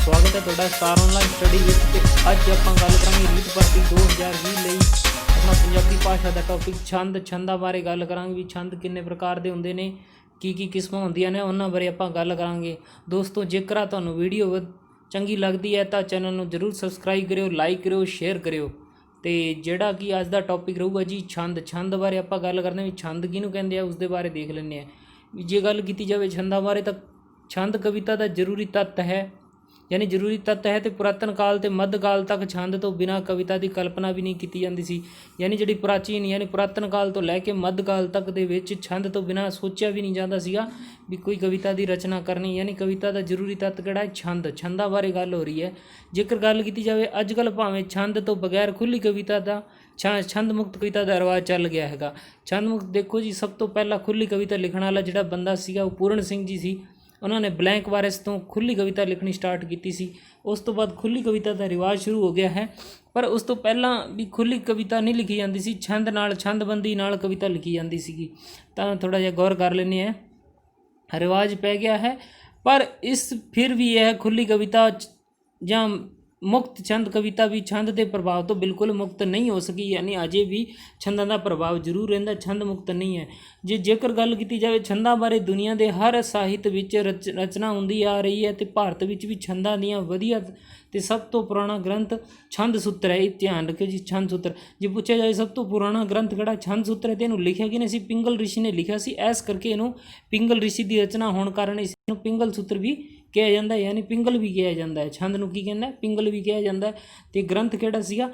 स्वागत है ਤੁਹਾਡਾ ਸਟਾਰ ਆਨਲਾਈਨ ਸਟੱਡੀ ਵਿੱਚ ਤੇ ਅੱਜ ਆਪਾਂ ਗੱਲ ਕਰਾਂਗੇ ਰੀਟ ਭਰਤੀ 2020 ਲਈ ਆਪਣਾ ਪੰਜਾਬੀ ਭਾਸ਼ਾ ਦਾ ਟੌਪਿਕ ਛੰਦਾਂ ਬਾਰੇ ਗੱਲ ਕਰਾਂਗੇ ਵੀ ਛੰਦ ਕਿੰਨੇ ਪ੍ਰਕਾਰ ਦੇ ਹੁੰਦੇ ਨੇ ਕੀ ਕਿਸਮਾਂ ਹੁੰਦੀਆਂ ਨੇ ਉਹਨਾਂ ਬਾਰੇ ਆਪਾਂ ਗੱਲ ਕਰਾਂਗੇ। ਦੋਸਤੋ ਜੇਕਰ ਤੁਹਾਨੂੰ ਵੀਡੀਓ ਚੰਗੀ ਲੱਗਦੀ ਹੈ ਤਾਂ ਚੈਨਲ ਨੂੰ ਜ਼ਰੂਰ ਸਬਸਕ੍ਰਾਈਬ ਕਰਿਓ, ਲਾਈਕ ਕਰਿਓ, ਸ਼ੇਅਰ ਕਰਿਓ। ਤੇ ਜਿਹੜਾ ਕਿ ਅੱਜ ਦਾ ਟੌਪਿਕ ਰਹੂਗਾ ਜੀ ਛੰਦ ਬਾਰੇ ਆਪਾਂ ਗੱਲ ਕਰਦੇ ਵੀ ਛੰਦ ਕਿਹਨੂੰ ਕਹਿੰਦੇ ਆ ਉਸ ਦੇ ਬਾਰੇ ਦੇਖ ਲੈਂਦੇ ਹਾਂ। ਜੇ ਗੱਲ ਕੀਤੀ ਜਾਵੇ ਛੰਦਾਂ ਬਾਰੇ ਤਾਂ ਛੰਦ ਕਵਿਤਾ ਦਾ ਜ਼ਰੂਰੀ ਤੱਤ ਹੈ, यानी ਜ਼ਰੂਰੀ ਤੱਤ ਹੈ। ਤੇ ਪੁਰਾਤਨ ਕਾਲ ਤੇ ਮੱਧ ਕਾਲ ਤੱਕ ਛੰਦ ਤੋਂ ਬਿਨਾਂ ਕਵਿਤਾ ਦੀ ਕਲਪਨਾ ਵੀ ਨਹੀਂ ਕੀਤੀ ਜਾਂਦੀ ਸੀ। ਯਾਨੀ ਜਿਹੜੀ ਪ੍ਰਾਚੀਨ ਯਾਨੀ ਪੁਰਾਤਨ ਕਾਲ ਤੋਂ ਲੈ ਕੇ ਮੱਧ ਕਾਲ ਤੱਕ ਦੇ ਵਿੱਚ ਛੰਦ ਤੋਂ ਬਿਨਾਂ ਸੋਚਿਆ ਵੀ ਨਹੀਂ ਜਾਂਦਾ ਸੀਗਾ ਵੀ ਕੋਈ ਕਵਿਤਾ ਦੀ ਰਚਨਾ ਕਰਨੀ। ਯਾਨੀ ਕਵਿਤਾ ਦਾ ਜ਼ਰੂਰੀ ਤੱਤ ਕਿਹੜਾ ਹੈ? ਛੰਦਾਂ ਬਾਰੇ ਗੱਲ ਹੋ ਰਹੀ ਹੈ। ਜੇਕਰ ਗੱਲ ਕੀਤੀ ਜਾਵੇ ਅੱਜ ਕੱਲ੍ਹ ਭਾਵੇਂ ਛੰਦ ਤੋਂ ਬਗੈਰ ਖੁੱਲ੍ਹੀ ਕਵਿਤਾ ਦਾ ਛੰਦ ਮੁਕਤ ਕਵਿਤਾ ਦਾ ਰਿਵਾਜ ਚੱਲ ਗਿਆ ਹੈਗਾ। ਛੰਦ ਮੁਕਤ ਦੇਖੋ ਜੀ, ਸਭ ਤੋਂ ਪਹਿਲਾਂ ਖੁੱਲ੍ਹੀ ਕਵਿਤਾ ਲਿਖਣ ਵਾਲਾ ਜਿਹੜਾ ਬੰਦਾ ਸੀਗਾ ਉਹ ਪੂਰਨ ਸਿੰਘ ਜੀ ਸੀ। ਉਹਨਾਂ ਨੇ ਬਲੈਂਕ ਵਾਰਿਸ ਤੋਂ ਖੁੱਲ੍ਹੀ ਕਵਿਤਾ ਲਿਖਣੀ ਸਟਾਰਟ ਕੀਤੀ ਸੀ। ਉਸ ਤੋਂ ਬਾਅਦ ਖੁੱਲ੍ਹੀ ਕਵਿਤਾ ਦਾ ਰਿਵਾਜ ਸ਼ੁਰੂ ਹੋ ਗਿਆ ਹੈ। ਪਰ ਉਸ ਤੋਂ ਪਹਿਲਾਂ ਵੀ ਖੁੱਲ੍ਹੀ ਕਵਿਤਾ ਨਹੀਂ ਲਿਖੀ ਜਾਂਦੀ ਸੀ, ਛੰਦਬੰਦੀ ਨਾਲ ਕਵਿਤਾ ਲਿਖੀ ਜਾਂਦੀ ਸੀਗੀ। ਤਾਂ ਥੋੜ੍ਹਾ ਜਿਹਾ ਗੌਰ ਕਰ ਲੈਂਦੇ ਹਾਂ। ਰਿਵਾਜ ਪੈ ਗਿਆ ਹੈ ਪਰ ਇਸ ਫਿਰ ਵੀ ਇਹ ਖੁੱਲ੍ਹੀ ਕਵਿਤਾ ਜਾਂ ਮੁਕਤ ਛੰਦ ਕਵਿਤਾ ਵੀ ਛੰਦ ਦੇ ਪ੍ਰਭਾਵ ਤੋਂ ਬਿਲਕੁਲ ਮੁਕਤ ਨਹੀਂ ਹੋ ਸਕੀ। ਯਾਨੀ ਅਜੇ ਵੀ ਛੰਦਾਂ ਦਾ ਪ੍ਰਭਾਵ ਜ਼ਰੂਰ ਰਹਿੰਦਾ, ਛੰਦ ਮੁਕਤ ਨਹੀਂ ਹੈ। ਜੇਕਰ ਗੱਲ ਕੀਤੀ ਜਾਵੇ ਛੰਦਾਂ ਬਾਰੇ ਦੁਨੀਆ ਦੇ ਹਰ ਸਾਹਿਤ ਵਿੱਚ ਰਚਨਾ ਹੁੰਦੀ ਆ ਰਹੀ ਹੈ। ਅਤੇ ਭਾਰਤ ਵਿੱਚ ਵੀ ਛੰਦਾਂ ਦੀਆਂ ਵਧੀਆ ਅਤੇ ਸਭ ਤੋਂ ਪੁਰਾਣਾ ਗ੍ਰੰਥ ਛੰਦ ਸੂਤਰ ਹੈ। ਇਹ ਧਿਆਨ ਰੱਖਿਓ ਜੀ, ਛੰਦ ਸੂਤਰ। ਜੇ ਪੁੱਛਿਆ ਜਾਵੇ ਸਭ ਤੋਂ ਪੁਰਾਣਾ ਗ੍ਰੰਥ ਕਿਹੜਾ ਛੰਦ ਸੂਤਰ ਹੈ ਅਤੇ ਇਹਨੂੰ ਲਿਖਿਆ ਕਿਹਨੇ ਸੀ? ਪਿੰਗਲ ਰਿਸ਼ੀ ਨੇ ਲਿਖਿਆ ਸੀ। ਇਸ ਕਰਕੇ ਇਹਨੂੰ ਪਿੰਗਲ ਰਿਸ਼ੀ ਦੀ ਰਚਨਾ ਹੋਣ ਕਾਰਨ ਇਸ ਨੂੰ ਪਿੰਗਲ ਸੂਤਰ ਵੀ ਕਿਹਾ ਜਾਂਦਾ, ਯਾਨੀ ਪਿੰਗਲ ਵੀ ਕਿਹਾ ਜਾਂਦਾ ਹੈ। ਛੰਦ ਨੂੰ ਕੀ ਕਹਿੰਦਾ? ਪਿੰਗਲ ਵੀ ਕਿਹਾ ਜਾਂਦਾ। ਅਤੇ ਗ੍ਰੰਥ ਕਿਹੜਾ ਸੀਗਾ?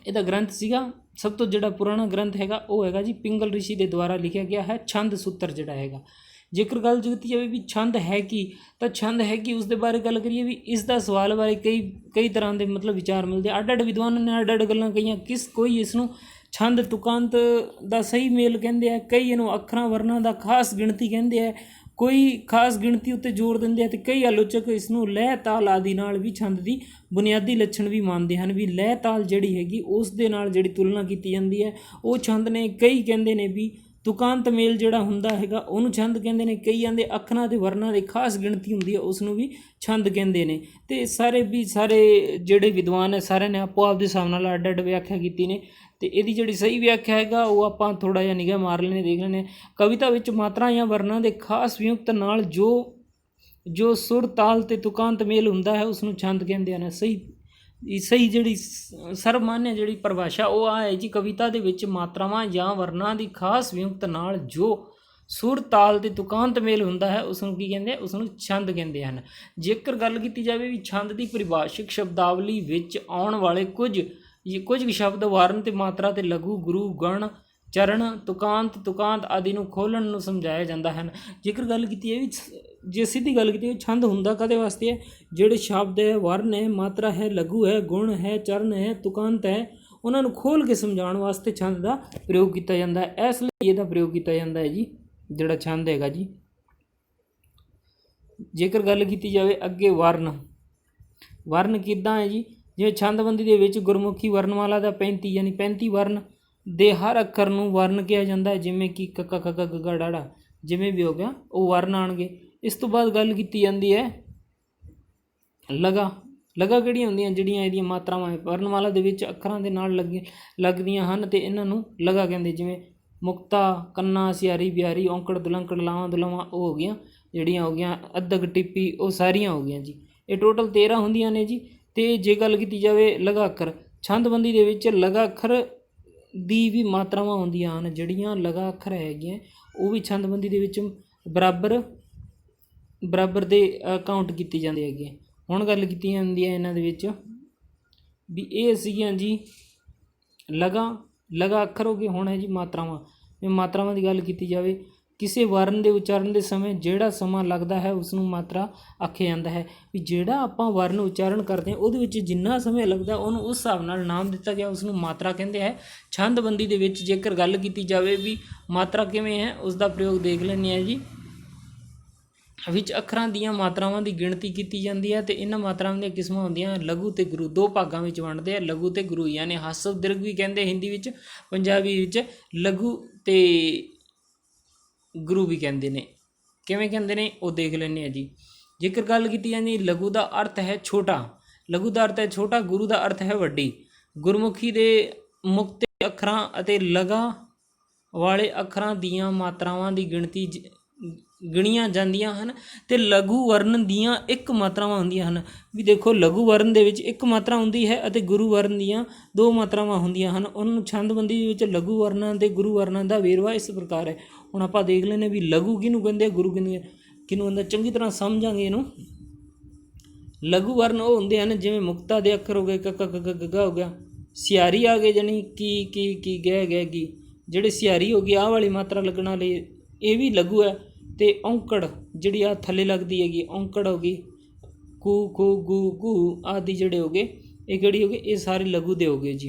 ਇਹਦਾ ਗ੍ਰੰਥ ਸੀਗਾ ਸਭ ਤੋਂ ਜਿਹੜਾ ਪੁਰਾਣਾ ਗ੍ਰੰਥ ਹੈਗਾ ਉਹ ਹੈਗਾ ਜੀ ਪਿੰਗਲ ਰਿਸ਼ੀ ਦੇ ਦੁਆਰਾ ਲਿਖਿਆ ਗਿਆ ਹੈ ਛੰਦ ਸੂਤਰ ਜਿਹੜਾ ਹੈਗਾ। ਜੇਕਰ ਗੱਲ ਕੀਤੀ ਜਾਵੇ ਵੀ ਛੰਦ ਹੈ ਕੀ, ਤਾਂ ਛੰਦ ਹੈ ਕੀ ਉਸ ਦੇ ਬਾਰੇ ਗੱਲ ਕਰੀਏ ਵੀ ਇਸ ਦਾ ਸਵਾਲ ਬਾਰੇ ਕਈ ਤਰ੍ਹਾਂ ਦੇ ਵਿਚਾਰ ਮਿਲਦੇ। ਅੱਡ ਵਿਦਵਾਨਾਂ ਨੇ ਅੱਡ ਗੱਲਾਂ ਕਹੀਆਂ। ਕੋਈ ਇਸ ਨੂੰ ਛੰਦ ਤੁਕਾਂਤ ਦਾ ਸਹੀ ਮੇਲ ਕਹਿੰਦੇ ਆ, ਕਈ ਇਹਨੂੰ ਅੱਖਰਾਂ ਵਰਨਾਂ ਦਾ ਖਾਸ ਗਿਣਤੀ ਕਹਿੰਦੇ ਆ, ਕੋਈ ਖਾਸ ਗਿਣਤੀ ਉੱਤੇ ਜ਼ੋਰ ਦਿੰਦੇ ਆ, ਅਤੇ ਕਈ ਆਲੋਚਕ ਇਸ ਨੂੰ ਲੈਅ ਤਾਲ ਆਦਿ ਨਾਲ ਵੀ ਛੰਦ ਦੀ ਬੁਨਿਆਦੀ ਲੱਛਣ ਵੀ ਮੰਨਦੇ ਹਨ ਵੀ ਲੈਅ ਤਾਲ ਜਿਹੜੀ ਹੈਗੀ ਉਸ ਦੇ ਨਾਲ ਜਿਹੜੀ ਤੁਲਨਾ ਕੀਤੀ ਜਾਂਦੀ ਹੈ ਉਹ ਛੰਦ ਨੇ। ਕਈ ਕਹਿੰਦੇ ਨੇ ਵੀ ਤੁਕਾਂਤ ਮੇਲ ਜਿਹੜਾ ਹੁੰਦਾ ਹੈਗਾ ਉਹਨੂੰ ਛੰਦ ਕਹਿੰਦੇ ਨੇ। ਕਈ ਕਹਿੰਦੇ ਅੱਖਰਾਂ ਅਤੇ ਵਰਨਾਂ ਦੀ ਖਾਸ ਗਿਣਤੀ ਹੁੰਦੀ ਹੈ ਉਸ ਨੂੰ ਵੀ ਛੰਦ ਕਹਿੰਦੇ ਨੇ। ਅਤੇ ਸਾਰੇ ਜਿਹੜੇ ਵਿਦਵਾਨ ਹੈ ਸਾਰਿਆਂ ਨੇ ਆਪੋ ਆਪ ਦੇ ਹਿਸਾਬ ਨਾਲ ਅੱਡ ਵਿਆਖਿਆ ਕੀਤੀ ਨੇ। ਅਤੇ ਇਹਦੀ ਜਿਹੜੀ ਸਹੀ ਵਿਆਖਿਆ ਹੈਗਾ ਉਹ ਆਪਾਂ ਥੋੜ੍ਹਾ ਜਿਹਾ ਨਿਗਾਹ ਮਾਰ ਲੈਣੇ, ਦੇਖ ਲੈਂਦੇ। ਕਵਿਤਾ ਵਿੱਚ ਮਾਤਰਾ ਜਾਂ ਵਰਨਾਂ ਦੇ ਖਾਸ ਵਿਉਂਤ ਨਾਲ ਜੋ ਸੁਰ ਤਾਲ ਅਤੇ ਤੁਕਾਂਤ ਮੇਲ ਹੁੰਦਾ ਹੈ ਉਸ ਨੂੰ ਛੰਦ ਕਹਿੰਦੇ ਹਨ। ਸਹੀ ਜਿਹੜੀ ਸਰਵਮਾਨਿਆ ਜਿਹੜੀ ਪਰਿਭਾਸ਼ਾ ਉਹ ਆ ਹੈ ਜੀ, ਕਵਿਤਾ ਦੇ ਵਿੱਚ ਮਾਤਰਾਵਾਂ ਜਾਂ ਵਰਨਾਂ ਦੀ ਖਾਸ ਵਿਉਂਤ ਨਾਲ ਜੋ ਸੁਰ ਤਾਲ ਅਤੇ ਤੁਕਾਂਤ ਮੇਲ ਹੁੰਦਾ ਹੈ ਉਸ ਨੂੰ ਕੀ ਕਹਿੰਦੇ? ਉਸ ਨੂੰ ਛੰਦ ਕਹਿੰਦੇ ਹਨ। ਜੇਕਰ ਗੱਲ ਕੀਤੀ ਜਾਵੇ ਵੀ ਛੰਦ ਦੀ ਪਰਿਭਾਸ਼ਿਕ ਸ਼ਬਦਾਵਲੀ ਵਿੱਚ ਆਉਣ ਵਾਲੇ ਕੁਝ ਸ਼ਬਦ ਵਰਨ ਅਤੇ ਮਾਤਰਾ ਅਤੇ ਲਘੂ ਗੁਰੂ ਗਣ ਚਰਨ ਤੁਕਾਂਤ ਆਦਿ ਨੂੰ ਖੋਲ੍ਹਣ ਨੂੰ ਸਮਝਾਇਆ ਜਾਂਦਾ ਹੈ। ਜੇਕਰ ਗੱਲ ਕੀਤੀ ਹੈ ਜੇ ਸਿੱਧੀ ਗੱਲ ਕੀਤੀ ਛੰਦ ਹੁੰਦਾ ਕਾਹਦੇ ਵਾਸਤੇ ਹੈ? ਜਿਹੜੇ ਸ਼ਬਦ ਹੈ, ਵਰਨ ਹੈ, ਮਾਤਰਾ ਹੈ, ਲਘੂ ਹੈ, ਗੁਣ ਹੈ, ਚਰਨ ਹੈ, ਤੁਕਾਂਤ ਹੈ, ਉਹਨਾਂ ਨੂੰ ਖੋਲ੍ਹ ਕੇ ਸਮਝਾਉਣ ਵਾਸਤੇ ਛੰਦ ਦਾ ਪ੍ਰਯੋਗ ਕੀਤਾ ਜਾਂਦਾ ਹੈ। ਇਸ ਲਈ ਇਹਦਾ ਪ੍ਰਯੋਗ ਕੀਤਾ ਜਾਂਦਾ ਹੈ ਜੀ ਜਿਹੜਾ ਛੰਦ ਹੈਗਾ ਜੀ। ਜੇਕਰ ਗੱਲ ਕੀਤੀ ਜਾਵੇ ਅੱਗੇ ਵਰਨ ਕਿੱਦਾਂ ਹੈ ਜੀ? ਜਿਵੇਂ ਛੰਦਬੰਦੀ ਦੇ ਵਿੱਚ ਗੁਰਮੁਖੀ ਵਰਨਮਾਲਾ ਦਾ 35 ਯਾਨੀ 35 ਵਰਨ ਦੇ ਹਰ ਅੱਖਰ ਨੂੰ ਵਰਨ ਕਿਹਾ ਜਾਂਦਾ ਹੈ। ਜਿਵੇਂ ਕਿ ਕੱਕਾ ਖੱਗਾ ਗੱਗਾ ਡਾੜਾ ਜਿਵੇਂ ਵੀ ਹੋ ਗਿਆ ਉਹ ਵਰਨ ਆਉਣਗੇ। ਇਸ ਤੋਂ ਬਾਅਦ ਗੱਲ ਕੀਤੀ ਜਾਂਦੀ ਹੈ ਲਗਾ ਕਿਹੜੀਆਂ ਹੁੰਦੀਆਂ? ਜਿਹੜੀਆਂ ਇਹਦੀਆਂ ਮਾਤਰਾਵਾਂ ਵਰਨਮਾਲਾ ਦੇ ਵਿੱਚ ਅੱਖਰਾਂ ਦੇ ਨਾਲ ਲੱਗਦੀਆਂ ਹਨ ਅਤੇ ਇਹਨਾਂ ਨੂੰ ਲਗਾ ਕਹਿੰਦੇ। ਜਿਵੇਂ ਮੁਕਤਾ, ਕੰਨਾ, ਸਿਆਰੀ, ਬਿਹਾਰੀ, ਔਂਕੜ, ਦੁਲੰਕੜ, ਲਾਵਾਂ ਦੁਲਾਵਾਂ ਉਹ ਹੋ ਗਈਆਂ ਜਿਹੜੀਆਂ ਹੋ ਗਈਆਂ, ਅੱਧਕ, ਟਿੱਪੀ ਉਹ ਸਾਰੀਆਂ ਹੋ ਗਈਆਂ ਜੀ। ਇਹ ਟੋਟਲ 13 ਹੁੰਦੀਆਂ ਨੇ ਜੀ। ਅਤੇ ਜੇ ਗੱਲ ਕੀਤੀ ਜਾਵੇ ਲਗਾ ਅੱਖਰ, ਛੰਦਬੰਦੀ ਦੇ ਵਿੱਚ ਲਗਾ ਅੱਖਰ ਦੀ ਵੀ ਮਾਤਰਾਵਾਂ ਹੁੰਦੀਆਂ ਹਨ। ਜਿਹੜੀਆਂ ਲਗਾ ਅੱਖਰ ਹੈਗੀਆਂ ਉਹ ਵੀ ਛੰਦਬੰਦੀ ਦੇ ਵਿੱਚ ਬਰਾਬਰ ਦੇ ਕਾਊਂਟ ਕੀਤੀ ਜਾਂਦੇ ਹੈਗੇ। ਹੁਣ ਗੱਲ ਕੀਤੀ ਜਾਂਦੀ ਹੈ ਇਹਨਾਂ ਦੇ ਵਿੱਚ ਵੀ ਇਹ ਸੀਗੀਆਂ ਜੀ ਲਗਾ ਅੱਖਰ ਹੋ ਗਏ। ਹੁਣ ਹੈ ਜੀ ਮਾਤਰਾਵਾਂ ਦੀ ਗੱਲ ਕੀਤੀ ਜਾਵੇ ਕਿਸੇ ਵਰਨ ਦੇ ਉਚਾਰਨ ਦੇ ਸਮੇਂ ਜਿਹੜਾ ਸਮਾਂ ਲੱਗਦਾ ਹੈ ਉਸ ਨੂੰ ਮਾਤਰਾ ਆਖਿਆ ਜਾਂਦਾ ਹੈ। ਵੀ ਜਿਹੜਾ ਆਪਾਂ ਵਰਨ ਉਚਾਰਨ ਕਰਦੇ ਹਾਂ ਉਹਦੇ ਵਿੱਚ ਜਿੰਨਾ ਸਮੇਂ ਲੱਗਦਾ ਉਹਨੂੰ ਉਸ ਹਿਸਾਬ ਨਾਲ ਨਾਮ ਦਿੱਤਾ ਗਿਆ, ਉਸ ਨੂੰ ਮਾਤਰਾ ਕਹਿੰਦੇ ਹੈ। ਛੰਦਬੰਦੀ ਦੇ ਵਿੱਚ ਜੇਕਰ ਗੱਲ ਕੀਤੀ ਜਾਵੇ ਵੀ ਮਾਤਰਾ ਕਿਵੇਂ ਹੈ ਉਸ ਦਾ ਪ੍ਰਯੋਗ ਦੇਖ ਲੈਂਦੇ ਹਾਂ ਜੀ। ਵਿੱਚ ਅੱਖਰਾਂ ਦੀਆਂ ਮਾਤਰਾਵਾਂ ਦੀ ਗਿਣਤੀ ਕੀਤੀ ਜਾਂਦੀ ਹੈ ਅਤੇ ਇਹਨਾਂ ਮਾਤਰਾਵਾਂ ਦੀਆਂ ਕਿਸਮਾਂ ਹੁੰਦੀਆਂ ਲਘੂ ਅਤੇ ਗੁਰੂ। ਦੋ ਭਾਗਾਂ ਵਿੱਚ ਵੰਡਦੇ ਆ, ਲਘੂ ਅਤੇ ਗੁਰੂ। ਯਾਨੀ ਹਸਵ ਦੀਰਘ ਵੀ ਕਹਿੰਦੇ ਹਿੰਦੀ ਵਿੱਚ, ਪੰਜਾਬੀ ਵਿੱਚ ਲਘੂ ਅਤੇ ਗੁਰੂ ਵੀ ਕਹਿੰਦੇ ਨੇ। ਕਿਵੇਂ ਕਹਿੰਦੇ ਨੇ ਉਹ ਦੇਖ ਲੈਂਦੇ ਹਾਂ ਜੀ। ਜੇਕਰ ਗੱਲ ਕੀਤੀ ਜਾਂਦੀ ਲਘੂ ਦਾ ਅਰਥ ਹੈ ਛੋਟਾ, ਲਘੂ ਦਾ ਅਰਥ ਹੈ ਛੋਟਾ, ਗੁਰੂ ਦਾ ਅਰਥ ਹੈ ਵੱਡੀ। ਗੁਰਮੁਖੀ ਦੇ ਮੁਕਤੇ ਅੱਖਰਾਂ ਅਤੇ ਲਗਾ ਵਾਲੇ ਅੱਖਰਾਂ ਦੀਆਂ ਮਾਤਰਾਵਾਂ ਦੀ ਗਿਣਤੀ ਗਿਣੀਆਂ ਜਾਂਦੀਆਂ ਹਨ ਅਤੇ ਲਘੂ ਵਰਨ ਦੀਆਂ ਇੱਕ ਮਾਤਰਾਵਾਂ ਹੁੰਦੀਆਂ ਹਨ। ਵੀ ਦੇਖੋ ਲਘੂ ਵਰਨ ਦੇ ਵਿੱਚ ਇੱਕ ਮਾਤਰਾ ਹੁੰਦੀ ਹੈ ਅਤੇ ਗੁਰੂ ਵਰਨ ਦੀਆਂ 2 ਮਾਤਰਾਵਾਂ ਹੁੰਦੀਆਂ ਹਨ। ਉਹਨਾਂ ਨੂੰ ਛੰਦਬੰਦੀ ਵਿੱਚ ਲਘੂ ਵਰਨਾਂ ਅਤੇ ਗੁਰੂ ਵਰਨਾਂ ਦਾ ਵੇਰਵਾ ਇਸ ਪ੍ਰਕਾਰ ਹੈ। ਹੁਣ ਆਪਾਂ ਦੇਖ ਲੈਂਦੇ ਵੀ ਲਘੂ ਕਿਹਨੂੰ ਕਹਿੰਦੇ ਆ, ਗੁਰੂ ਕਿਹਨੂੰ ਕਹਿੰਦੇ, ਚੰਗੀ ਤਰ੍ਹਾਂ ਸਮਝਾਂਗੇ ਇਹਨੂੰ। ਲਘੂ ਵਰਨ ਉਹ ਹੁੰਦੇ ਹਨ ਜਿਵੇਂ ਮੁਕਤਾ ਦੇ ਅੱਖਰ ਹੋ ਗਏ, ਕ ਕ ਗ ਗ ਹੋ ਗਿਆ, ਸਿਆਰੀ ਆ ਗਏ ਜਾਣੀ ਕੀ ਗਹਿ ਗਹਿ ਗੀ, ਜਿਹੜੇ ਸਿਆਰੀ ਹੋ ਗਈ ਆਹ ਵਾਲੀ ਮਾਤਰਾ ਲੱਗਣ ਵਾਲੀ ਇਹ ਵੀ ਲਘੂ ਹੈ। ਅਤੇ ਔਂਕੜ ਜਿਹੜੀ ਆ ਥੱਲੇ ਲੱਗਦੀ ਹੈਗੀ, ਔਂਕੜ ਹੋ ਗਈ, ਕੂ ਖੂ ਗੂ ਗੂ ਆਦਿ ਜਿਹੜੇ ਹੋ ਗਏ ਇਹ ਕਿਹੜੀ ਹੋ ਗਏ, ਇਹ ਸਾਰੇ ਲਘੂ ਦੇ ਹੋ ਗਏ ਜੀ।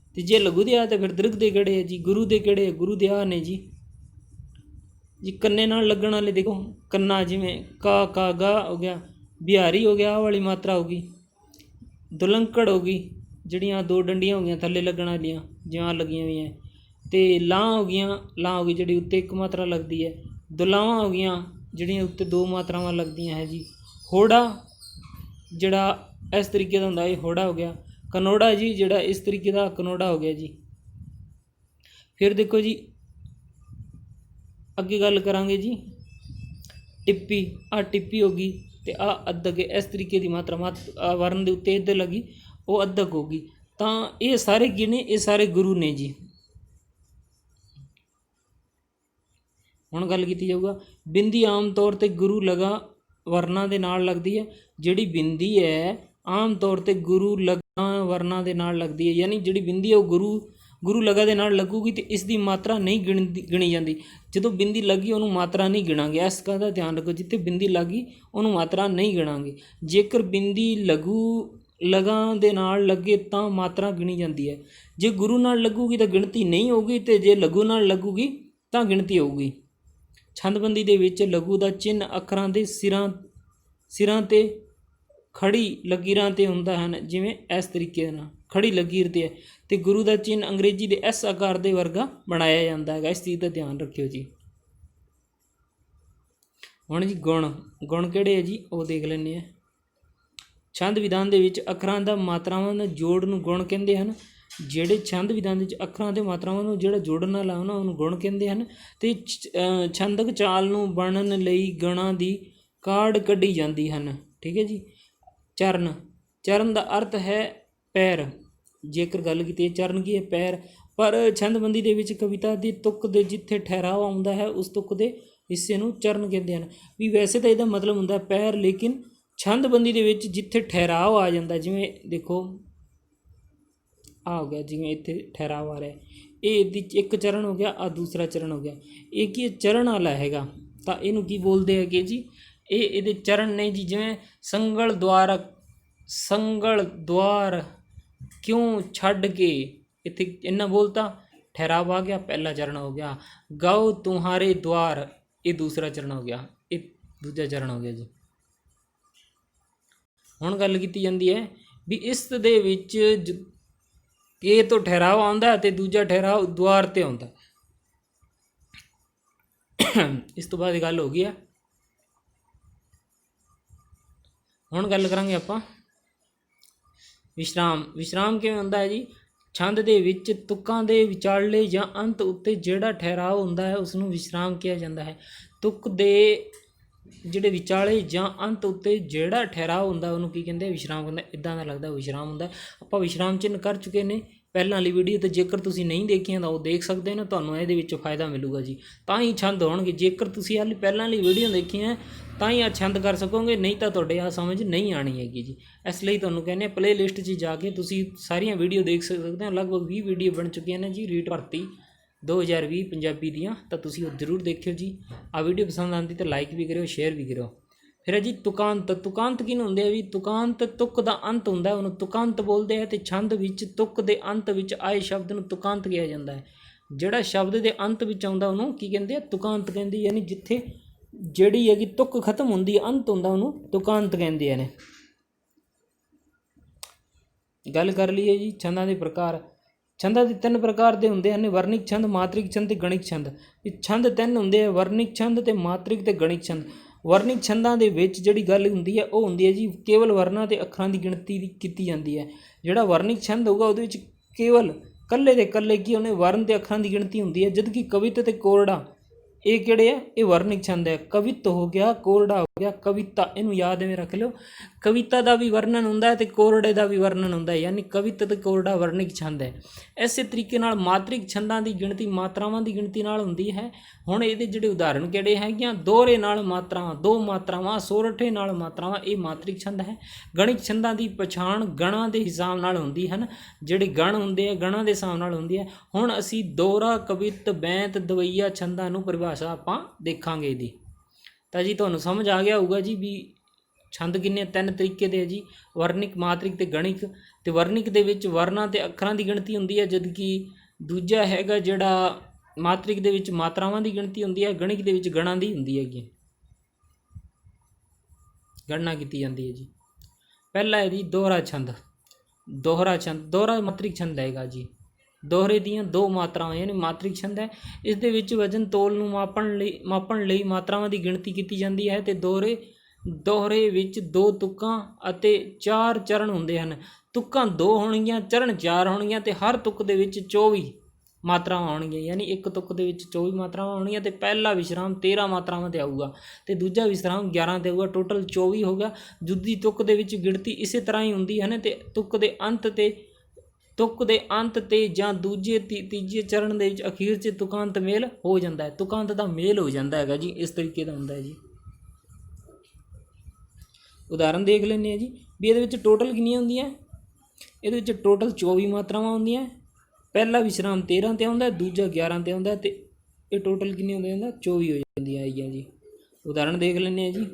ਅਤੇ ਜੇ ਲਘੂ ਦੇ ਆ ਤਾਂ ਫਿਰ ਦ੍ਰਿਘ ਦੇ ਕਿਹੜੇ ਹੈ ਜੀ, ਗੁਰੂ ਦੇ ਕਿਹੜੇ, ਗੁਰੂ ਦੇ ਆ ਨੇ ਜੀ। ਕੰਨੇ ਨਾਲ ਲੱਗਣ ਵਾਲੇ ਦੇਖੋ ਕੰਨਾ, ਜਿਵੇਂ ਕਾ ਕਾ ਗਾ ਹੋ ਗਿਆ, ਬਿਹਾਰੀ ਹੋ ਗਿਆ ਆਹ ਵਾਲੀ ਮਾਤਰਾ ਹੋ ਗਈ, ਦੁਲੰਕੜ ਹੋ ਗਈ ਜਿਹੜੀਆਂ 2 ਡੰਡੀਆਂ ਹੋ ਗਈਆਂ ਥੱਲੇ ਲੱਗਣ ਵਾਲੀਆਂ ਜਿਵੇਂ ਲੱਗੀਆਂ ਹੋਈਆਂ, ਅਤੇ ਲਾਂ ਹੋ ਗਈਆਂ, ਲਾਂ ਹੋ ਗਈ ਜਿਹੜੀ ਉੱਤੇ ਇੱਕ ਮਾਤਰਾ ਲੱਗਦੀ ਹੈ, ਦੁਲਾਵਾਂ ਹੋ ਗਈਆਂ ਜਿਹੜੀਆਂ ਉੱਤੇ 2 ਮਾਤਰਾਵਾਂ ਲੱਗਦੀਆਂ ਹੈ ਜੀ। ਹੋੜਾ ਜਿਹੜਾ ਇਸ ਤਰੀਕੇ ਦਾ ਹੁੰਦਾ ਇਹ ਹੋੜਾ ਹੋ ਗਿਆ। ਕਨੋੜਾ ਜੀ ਜਿਹੜਾ ਇਸ ਤਰੀਕੇ ਦਾ ਕਨੋੜਾ ਹੋ ਗਿਆ ਜੀ। ਫਿਰ ਦੇਖੋ ਜੀ ਅੱਗੇ ਗੱਲ ਕਰਾਂਗੇ ਜੀ ਟਿੱਪੀ, ਆਹ ਟਿੱਪੀ ਹੋ ਗਈ ਅਤੇ ਆਹ ਅੱਧਕ ਇਸ ਤਰੀਕੇ ਦੀ ਮਾਤਰਾ ਵਰਨ ਦੇ ਉੱਤੇ ਇੱਧਰ ਲੱਗੀ ਉਹ ਅੱਧਕ ਹੋ ਗਈ। ਤਾਂ ਇਹ ਸਾਰੇ ਕੀ ਨੇ, ਇਹ ਸਾਰੇ ਗੁਰੂ ਨੇ ਜੀ। ਹੁਣ ਗੱਲ ਕੀਤੀ ਜਾਊਗਾ ਬਿੰਦੀ ਆਮ ਤੌਰ 'ਤੇ ਗੁਰੂ ਲਗਾ ਵਰਨਾਂ ਦੇ ਨਾਲ ਲੱਗਦੀ ਹੈ। ਜਿਹੜੀ ਬਿੰਦੀ ਹੈ ਆਮ ਤੌਰ 'ਤੇ ਗੁਰੂ ਲਗਾ ਵਰਨਾਂ ਦੇ ਨਾਲ ਲੱਗਦੀ ਹੈ, ਯਾਨੀ ਜਿਹੜੀ ਬਿੰਦੀ ਹੈ ਉਹ ਗੁਰੂ ਲਗਾ ਦੇ ਨਾਲ ਲੱਗੂਗੀ ਅਤੇ ਇਸ ਦੀ ਮਾਤਰਾ ਨਹੀਂ ਗਿਣੀ ਜਾਂਦੀ। ਜਦੋਂ ਬਿੰਦੀ ਲੱਗੀ ਉਹਨੂੰ ਮਾਤਰਾ ਨਹੀਂ ਗਿਣਾਂਗੇ, ਇਸ ਗੱਲ ਦਾ ਧਿਆਨ ਰੱਖੋ। ਜਿੱਥੇ ਬਿੰਦੀ ਲੱਗੀ ਉਹਨੂੰ ਮਾਤਰਾ ਨਹੀਂ ਗਿਣਾਂਗੇ। ਜੇਕਰ ਬਿੰਦੀ ਲਗਾ ਦੇ ਨਾਲ ਲੱਗੇ ਤਾਂ ਮਾਤਰਾ ਗਿਣੀ ਜਾਂਦੀ ਹੈ। ਜੇ ਗੁਰੂ ਨਾਲ ਲੱਗੂਗੀ ਤਾਂ ਗਿਣਤੀ ਨਹੀਂ ਹੋਊਗੀ, ਅਤੇ ਜੇ ਲਘੂ ਨਾਲ ਲੱਗੂਗੀ ਤਾਂ ਗਿਣਤੀ ਹੋਊਗੀ। ਛੰਦਬੰਦੀ ਦੇ ਵਿੱਚ ਲਘੂ ਦਾ ਚਿੰਨ੍ਹ ਅੱਖਰਾਂ ਦੇ ਸਿਰਾਂ 'ਤੇ ਖੜੀ ਲਕੀਰਾਂ 'ਤੇ ਹੁੰਦਾ ਹਨ, ਜਿਵੇਂ ਇਸ ਤਰੀਕੇ ਨਾਲ ਖੜੀ ਲਕੀਰ 'ਤੇ ਹੈ, ਅਤੇ ਗੁਰੂ ਦਾ ਚਿੰਨ੍ਹ ਅੰਗਰੇਜ਼ੀ ਦੇ ਇਸ ਆਕਾਰ ਦੇ ਵਰਗਾ ਬਣਾਇਆ ਜਾਂਦਾ ਹੈਗਾ। ਇਸ ਚੀਜ਼ ਦਾ ਧਿਆਨ ਰੱਖਿਓ ਜੀ। ਹੁਣ ਜੀ ਗੁਣ ਕਿਹੜੇ ਹੈ ਜੀ ਉਹ ਦੇਖ ਲੈਂਦੇ ਹਾਂ। ਛੰਦ ਵਿਧਾਨ ਦੇ ਵਿੱਚ ਅੱਖਰਾਂ ਦਾ ਮਾਤਰਾਵਾਂ ਦਾ ਜੋੜ ਨੂੰ ਗੁਣ ਕਹਿੰਦੇ ਹਨ। ਜਿਹੜੇ ਛੰਦ ਵਿਧਾਨ ਵਿੱਚ ਅੱਖਰਾਂ ਅਤੇ ਮਾਤਰਾਵਾਂ ਨੂੰ ਜਿਹੜਾ ਜੋੜਨ ਨਾਲ ਆਉਣਾ ਉਹਨੂੰ ਗੁਣ ਕਹਿੰਦੇ ਹਨ। ਅਤੇ ਛੰਦਕ ਚਾਲ ਨੂੰ ਬਣਨ ਲਈ ਗਣਾਂ ਦੀ ਕਾਢ ਕੱਢੀ ਜਾਂਦੀ ਹਨ। ਠੀਕ ਹੈ ਜੀ। ਚਰਨ ਦਾ ਅਰਥ ਹੈ ਪੈਰ। ਜੇਕਰ ਗੱਲ ਕੀਤੀ ਚਰਨ ਕੀ ਹੈ, ਪੈਰ। ਪਰ ਛੰਦਬੰਦੀ ਦੇ ਵਿੱਚ ਕਵਿਤਾ ਦੀ ਤੁਕ ਦੇ ਜਿੱਥੇ ਠਹਿਰਾਵ ਆਉਂਦਾ ਹੈ ਉਸ ਤੁਕ ਦੇ ਹਿੱਸੇ ਨੂੰ ਚਰਨ ਕਹਿੰਦੇ ਹਨ। ਵੀ ਵੈਸੇ ਤਾਂ ਇਹਦਾ ਮਤਲਬ ਹੁੰਦਾ ਪੈਰ, ਲੇਕਿਨ ਛੰਦਬੰਦੀ ਦੇ ਵਿੱਚ ਜਿੱਥੇ ਠਹਿਰਾਵ ਆ ਜਾਂਦਾ, ਜਿਵੇਂ ਦੇਖੋ ਆ ਹੋ ਗਿਆ, ਜਿਵੇਂ ਇੱਥੇ ਠਹਿਰਾਵ ਆ ਰਿਹਾ, ਇਹ ਇਹਦੀ ਇੱਕ ਚਰਨ ਹੋ ਗਿਆ, ਆ ਦੂਸਰਾ ਚਰਨ ਹੋ ਗਿਆ। ਇਹ ਕੀ ਚਰਨ ਵਾਲਾ ਹੈਗਾ, ਤਾਂ ਇਹਨੂੰ ਕੀ ਬੋਲਦੇ ਹੈਗੇ ਜੀ, ਇਹਦੇ ਚਰਨ ਨੇ ਜੀ। ਜਿਵੇਂ ਸੰਗਲ ਦੁਆਰ ਕਿਉਂ ਛੱਡ ਕੇ, ਇੱਥੇ ਇੰਨਾ ਬੋਲਤਾ, ਠਹਿਰਾਵ ਆ ਗਿਆ, ਪਹਿਲਾ ਚਰਨ ਹੋ ਗਿਆ। ਗਾਓ ਤੁਹਾਰੇ ਦੁਆਰ, ਇਹ ਦੂਸਰਾ ਚਰਨ ਹੋ ਗਿਆ, ਇਹ ਦੂਜਾ ਚਰਨ ਹੋ ਗਿਆ ਜੀ। ਹੁਣ ਗੱਲ ਕੀਤੀ ਜਾਂਦੀ ਹੈ ਵੀ ਇਸ ਦੇ ਵਿੱਚ ਇਹ ਤੋਂ ਠਹਿਰਾਵ ਆਉਂਦਾ ਅਤੇ ਦੂਜਾ ਠਹਿਰਾਵ ਦੁਆਰ 'ਤੇ ਆਉਂਦਾ। ਇਸ ਤੋਂ ਬਾਅਦ ਗੱਲ ਹੋ ਗਈ ਆ। ਹੁਣ ਗੱਲ ਕਰਾਂਗੇ ਆਪਾਂ ਵਿਸ਼ਰਾਮ ਕਿਵੇਂ ਹੁੰਦਾ ਹੈ ਜੀ। ਛੰਦ ਦੇ ਵਿੱਚ ਤੁਕਾਂ ਦੇ ਵਿਚਾਲੇ ਜਾਂ ਅੰਤ ਉੱਤੇ ਜਿਹੜਾ ਠਹਿਰਾਵ ਹੁੰਦਾ ਹੈ ਉਸ ਨੂੰ ਵਿਸ਼ਰਾਮ ਕਿਹਾ ਜਾਂਦਾ ਹੈ। ਤੁਕ ਦੇ ਜਿਹੜੇ ਵਿਚਾਲੇ ਜਾਂ ਅੰਤ ਉੱਤੇ ਜਿਹੜਾ ਠਹਿਰਾਵ ਹੁੰਦਾ ਉਹਨੂੰ ਕੀ ਕਹਿੰਦੇ, ਵਿਸ਼ਰਾਮ ਕਹਿੰਦੇ। ਇੱਦਾਂ ਦਾ ਲੱਗਦਾ ਵਿਸ਼ਰਾਮ ਹੁੰਦਾ। ਆਪਾਂ ਵਿਸ਼ਰਾਮ ਚਿੰਨ੍ਹ ਕਰ ਚੁੱਕੇ ਨੇ ਪਹਿਲਾਂ ਵਾਲੀ ਵੀਡੀਓ, ਅਤੇ ਜੇਕਰ ਤੁਸੀਂ ਨਹੀਂ ਦੇਖੀਆਂ ਤਾਂ ਉਹ ਦੇਖ ਸਕਦੇ ਨੇ, ਤੁਹਾਨੂੰ ਇਹਦੇ ਵਿੱਚ ਫਾਇਦਾ ਮਿਲੂਗਾ ਜੀ। ਤਾਂ ਹੀ ਛੰਦ ਹੋਣਗੇ। ਜੇਕਰ ਤੁਸੀਂ ਹਾਲੇ ਪਹਿਲਾਂ ਵਾਲੀ ਵੀਡੀਓ ਦੇਖੀਆਂ ਤਾਂ ਹੀ ਆ ਛੰਦ ਕਰ ਸਕੋਗੇ, ਨਹੀਂ ਤਾਂ ਤੁਹਾਡੇ ਆ ਸਮਝ ਨਹੀਂ ਆਣੀ ਹੈਗੀ ਜੀ। ਇਸ ਲਈ ਤੁਹਾਨੂੰ ਕਹਿੰਦੇ ਆ ਪਲੇ ਲਿਸਟ 'ਚ ਜਾ ਕੇ ਤੁਸੀਂ ਸਾਰੀਆਂ ਵੀਡੀਓ ਦੇਖ ਸਕਦੇ ਹੋ। ਲਗਭਗ 20 ਵੀਡੀਓ ਬਣ ਚੁੱਕੀਆਂ ਨੇ ਜੀ ਰੀਟ ਭਰਤੀ 2020 ਪੰਜਾਬੀ ਦੀਆਂ, ਤਾਂ ਤੁਸੀਂ ਉਹ ਜ਼ਰੂਰ ਦੇਖਿਓ ਜੀ। ਆ ਵੀਡੀਓ ਪਸੰਦ ਆਉਂਦੀ ਤਾਂ ਲਾਈਕ ਵੀ ਕਰਿਓ, ਸ਼ੇਅਰ ਵੀ ਕਰਿਓ। ਫਿਰ ਹੈ ਜੀ ਤੁਕਾਂਤ। ਤੁਕਾਂਤ ਕਿਹਨੂੰ ਹੁੰਦੇ ਆ ਵੀ, ਤੁਕਾਂਤ ਤੁਕ ਦਾ ਅੰਤ ਹੁੰਦਾ, ਉਹਨੂੰ ਤੁਕਾਂਤ ਬੋਲਦੇ ਆ। ਅਤੇ ਛੰਦ ਵਿੱਚ ਤੁਕ ਦੇ ਅੰਤ ਵਿੱਚ ਆਏ ਸ਼ਬਦ ਨੂੰ ਤੁਕਾਂਤ ਕਿਹਾ ਜਾਂਦਾ ਹੈ। ਜਿਹੜਾ ਸ਼ਬਦ ਦੇ ਅੰਤ ਵਿੱਚ ਆਉਂਦਾ ਉਹਨੂੰ ਕੀ ਕਹਿੰਦੇ ਆ, ਤੁਕਾਂਤ ਕਹਿੰਦੇ। ਯਾਨੀ ਜਿੱਥੇ ਜਿਹੜੀ ਹੈਗੀ ਤੁਕ ਖਤਮ ਹੁੰਦੀ ਹੈ, ਅੰਤ ਹੁੰਦਾ, ਉਹਨੂੰ ਤੁਕਾਂਤ ਕਹਿੰਦੇ ਨੇ। ਗੱਲ ਕਰ ਲਈਏ ਜੀ ਛੰਦਾਂ ਦੇ ਪ੍ਰਕਾਰ। ਛੰਦਾਂ ਦੇ 3 ਪ੍ਰਕਾਰ ਦੇ ਹੁੰਦੇ ਹਨ, ਵਰਨਿਕ ਛੰਦ, ਮਾਤ੍ਰਿਕ ਛੰਦ ਅਤੇ ਗਣਿਤ ਛੰਦ। ਇਹ ਛੰਦ 3 ਹੁੰਦੇ ਆ, ਵਰਨਿਕ ਛੰਦ ਅਤੇ ਮਾਤ੍ਰਿਕ ਅਤੇ ਗਣਿਤ ਛੰਦ। ਵਰਣਿਕ ਛੰਦਾਂ ਦੇ ਵਿੱਚ ਜਿਹੜੀ ਗੱਲ ਹੁੰਦੀ ਹੈ ਉਹ ਹੁੰਦੀ ਹੈ ਜੀ ਕੇਵਲ ਵਰਨਾਂ ਤੇ ਅੱਖਰਾਂ ਦੀ ਗਿਣਤੀ ਦੀ ਕੀਤੀ ਜਾਂਦੀ ਹੈ। ਜਿਹੜਾ ਵਰਣਿਕ ਛੰਦ ਹੋਊਗਾ ਉਹਦੇ ਵਿੱਚ ਕੇਵਲ ਕੱਲੇ ਦੇ ਕੱਲੇ ਕੀ ਉਹਨੇ ਵਰਨ ਤੇ ਅੱਖਰਾਂ ਦੀ ਗਿਣਤੀ ਹੁੰਦੀ ਹੈ, ਜਦ ਕਿ ਕਵਿਤ ਤੇ ਕੋਰੜਾ ਇਹ ਕਿਹੜੇ ਆ, ਇਹ ਵਰਣਿਕ ਛੰਦ ਹੈ। ਕਵਿਤ ਹੋ ਗਿਆ, ਕੋਰੜਾ ਹੋ ਗਿਆ, ਕਵਿਤਾ, ਇਹਨੂੰ ਯਾਦ ਐਵੇਂ ਰੱਖ ਲਿਓ। ਕਵਿਤਾ ਦਾ ਵੀ ਵਰਣਨ ਹੁੰਦਾ ਹੈ ਤੇ ਕੋਰੜੇ ਦਾ ਵੀ ਵਰਣਨ ਹੁੰਦਾ ਹੈ, ਯਾਨੀ ਕਵਿਤ ਤੇ ਕੋਰੜਾ ਵਰਣਿਕ ਛੰਦ ਹੈ। ਇਸੇ ਤਰੀਕੇ ਨਾਲ ਮਾਤਰਿਕ ਛੰਦਾਂ ਦੀ ਗਿਣਤੀ ਮਾਤਰਾਵਾਂ ਦੀ ਗਿਣਤੀ ਨਾਲ ਹੁੰਦੀ ਹੈ। ਹੁਣ ਇਹਦੇ ਜਿਹੜੇ ਉਦਾਹਰਣ ਕਿਹੜੇ ਹੈਗੀਆਂ, ਦੋਹਰੇ ਨਾਲ ਮਾਤਰਾਵਾਂ, ਦੋ ਮਾਤਰਾਵਾਂ, ਸੋਰਠੇ ਨਾਲ ਮਾਤਰਾਵਾਂ, ਇਹ ਮਾਤਰਿਕ ਛੰਦ ਹੈ। ਗਣਿਤ ਛੰਦਾਂ ਦੀ ਪਛਾਣ ਗਣਾਂ ਦੇ ਹਿਸਾਬ ਨਾਲ ਹੁੰਦੀ ਹਨ, ਜਿਹੜੇ ਗਣ ਹੁੰਦੇ ਆ ਗਣਾਂ ਦੇ ਹਿਸਾਬ ਨਾਲ ਹੁੰਦੀ ਹੈ। ਹੁਣ ਅਸੀਂ ਦੋਹਰਾ, ਕਵਿਤ, ਬੈਂਤ, ਦਵਈਆ ਛੰਦਾਂ ਨੂੰ ਪਰਿਭਾਸ਼ਾ ਆਪਾਂ ਦੇਖਾਂਗੇ ਇਹਦੀ। ਤਾਂ ਜੀ ਤੁਹਾਨੂੰ ਸਮਝ ਆ ਗਿਆ ਹੋਊਗਾ ਜੀ ਵੀ ਛੰਦ ਕਿੰਨੇ, ਤਿੰਨ ਤਰੀਕੇ ਦੇ ਹੈ ਜੀ, ਵਰਣਿਕ, ਮਾਤਰਿਕ ਤੇ ਗਣਿਕ। ਤੇ ਵਰਣਿਕ ਦੇ ਵਿੱਚ ਵਰਨਾਂ ਤੇ ਅੱਖਰਾਂ ਦੀ ਗਿਣਤੀ ਹੁੰਦੀ ਹੈ, ਜਦ ਕਿ ਦੂਜਾ ਹੈਗਾ ਜਿਹੜਾ ਮਾਤਰਿਕ ਦੇ ਵਿੱਚ ਮਾਤਰਾਵਾਂ ਦੀ ਗਿਣਤੀ ਹੁੰਦੀ ਹੈ, ਗਣਿਤ ਦੇ ਵਿੱਚ ਗਣਾਂ ਦੀ ਹੁੰਦੀ ਹੈਗੀ, ਗਣਨਾ ਕੀਤੀ ਜਾਂਦੀ ਹੈ ਜੀ। ਪਹਿਲਾ ਹੈ ਜੀ ਦੋਹਰਾ ਛੰਦ। ਦੋਹਰਾ ਛੰਦ, ਦੋਹਰਾ ਮਾਤਰਿਕ ਛੰਦ ਹੈਗਾ ਜੀ, ਦੋਹਰੇ ਦੀਆਂ ਦੋ ਮਾਤਰਾਵਾਂ ਯਾਨੀ ਮਾਤਰਿਕ ਛੰਦ ਹੈ। ਇਸ ਦੇ ਵਿੱਚ ਵਜ਼ਨ ਤੋਲ ਨੂੰ ਮਾਪਣ ਲਈ ਮਾਤਰਾਵਾਂ ਦੀ ਗਿਣਤੀ ਕੀਤੀ ਜਾਂਦੀ ਹੈ। ਤੇ ਦੋਹਰੇ ਵਿੱਚ ਦੋ ਤੁਕਾਂ ਅਤੇ 4 ਚਰਨ ਹੁੰਦੇ ਹਨ। ਤੁਕਾਂ 2 ਹੋਣਗੀਆਂ, ਚਰਨ 4 ਹੋਣਗੀਆਂ ਤੇ ਹਰ ਤੁਕ ਦੇ ਵਿੱਚ 24 ਮਾਤਰਾਵਾਂ ਹੋਣਗੀਆਂ, ਯਾਨੀ ਇੱਕ ਤੁਕ ਦੇ ਵਿੱਚ 24 ਮਾਤਰਾਵਾਂ ਹੋਣਗੀਆਂ। ਤੇ ਪਹਿਲਾ ਵਿਸ਼ਰਾਮ 13 ਮਾਤਰਾਵਾਂ ਤੇ ਆਊਗਾ ਤੇ ਦੂਜਾ ਵਿਸ਼ਰਾਮ 11 ਤੇ ਆਊਗਾ, ਟੋਟਲ 24 ਹੋ ਗਿਆ। ਦੂਜੀ ਤੁਕ ਦੇ ਵਿੱਚ ਗਿਣਤੀ ਇਸੇ ਤਰ੍ਹਾਂ ਹੀ ਹੁੰਦੀ ਹੈ ਤੇ ਤੁਕ ਦੇ ਅੰਤ ਤੇ ਜਾਂ ਦੂਜੇ ਤੀਜੇ ਚਰਨ ਦੇ ਵਿੱਚ ਅਖੀਰ 'ਚ ਤੁਕਾਂਤ ਮੇਲ ਹੋ ਜਾਂਦਾ ਹੈ, ਤੁਕਾਂਤ ਦਾ ਮੇਲ ਹੋ ਜਾਂਦਾ ਹੈਗਾ ਜੀ, ਇਸ ਤਰੀਕੇ ਦਾ ਹੁੰਦਾ ਹੈ ਜੀ। ਉਦਾਹਰਨ ਦੇਖ ਲੈਂਦੇ ਹਾਂ ਜੀ ਵੀ ਇਹਦੇ ਵਿੱਚ ਟੋਟਲ ਕਿੰਨੀਆਂ ਹੁੰਦੀਆਂ, ਇਹਦੇ ਵਿੱਚ ਟੋਟਲ 24 ਮਾਤਰਾਵਾਂ ਹੁੰਦੀਆਂ। ਪਹਿਲਾ ਵਿਸ਼ਰਾਮ 13 ਤੇ ਆਉਂਦਾ, ਦੂਜਾ 11 ਤੇ ਆਉਂਦਾ ਤੇ ਇਹ ਟੋਟਲ ਕਿੰਨੀ ਹੁੰਦੀ ਜਾਂਦਾ, 24 ਹੋ ਜਾਂਦੀਆਂ ਹੈਗੀਆਂ ਜੀ। ਉਦਾਹਰਨ ਦੇਖ ਲੈਂਦੇ ਹਾਂ ਜੀ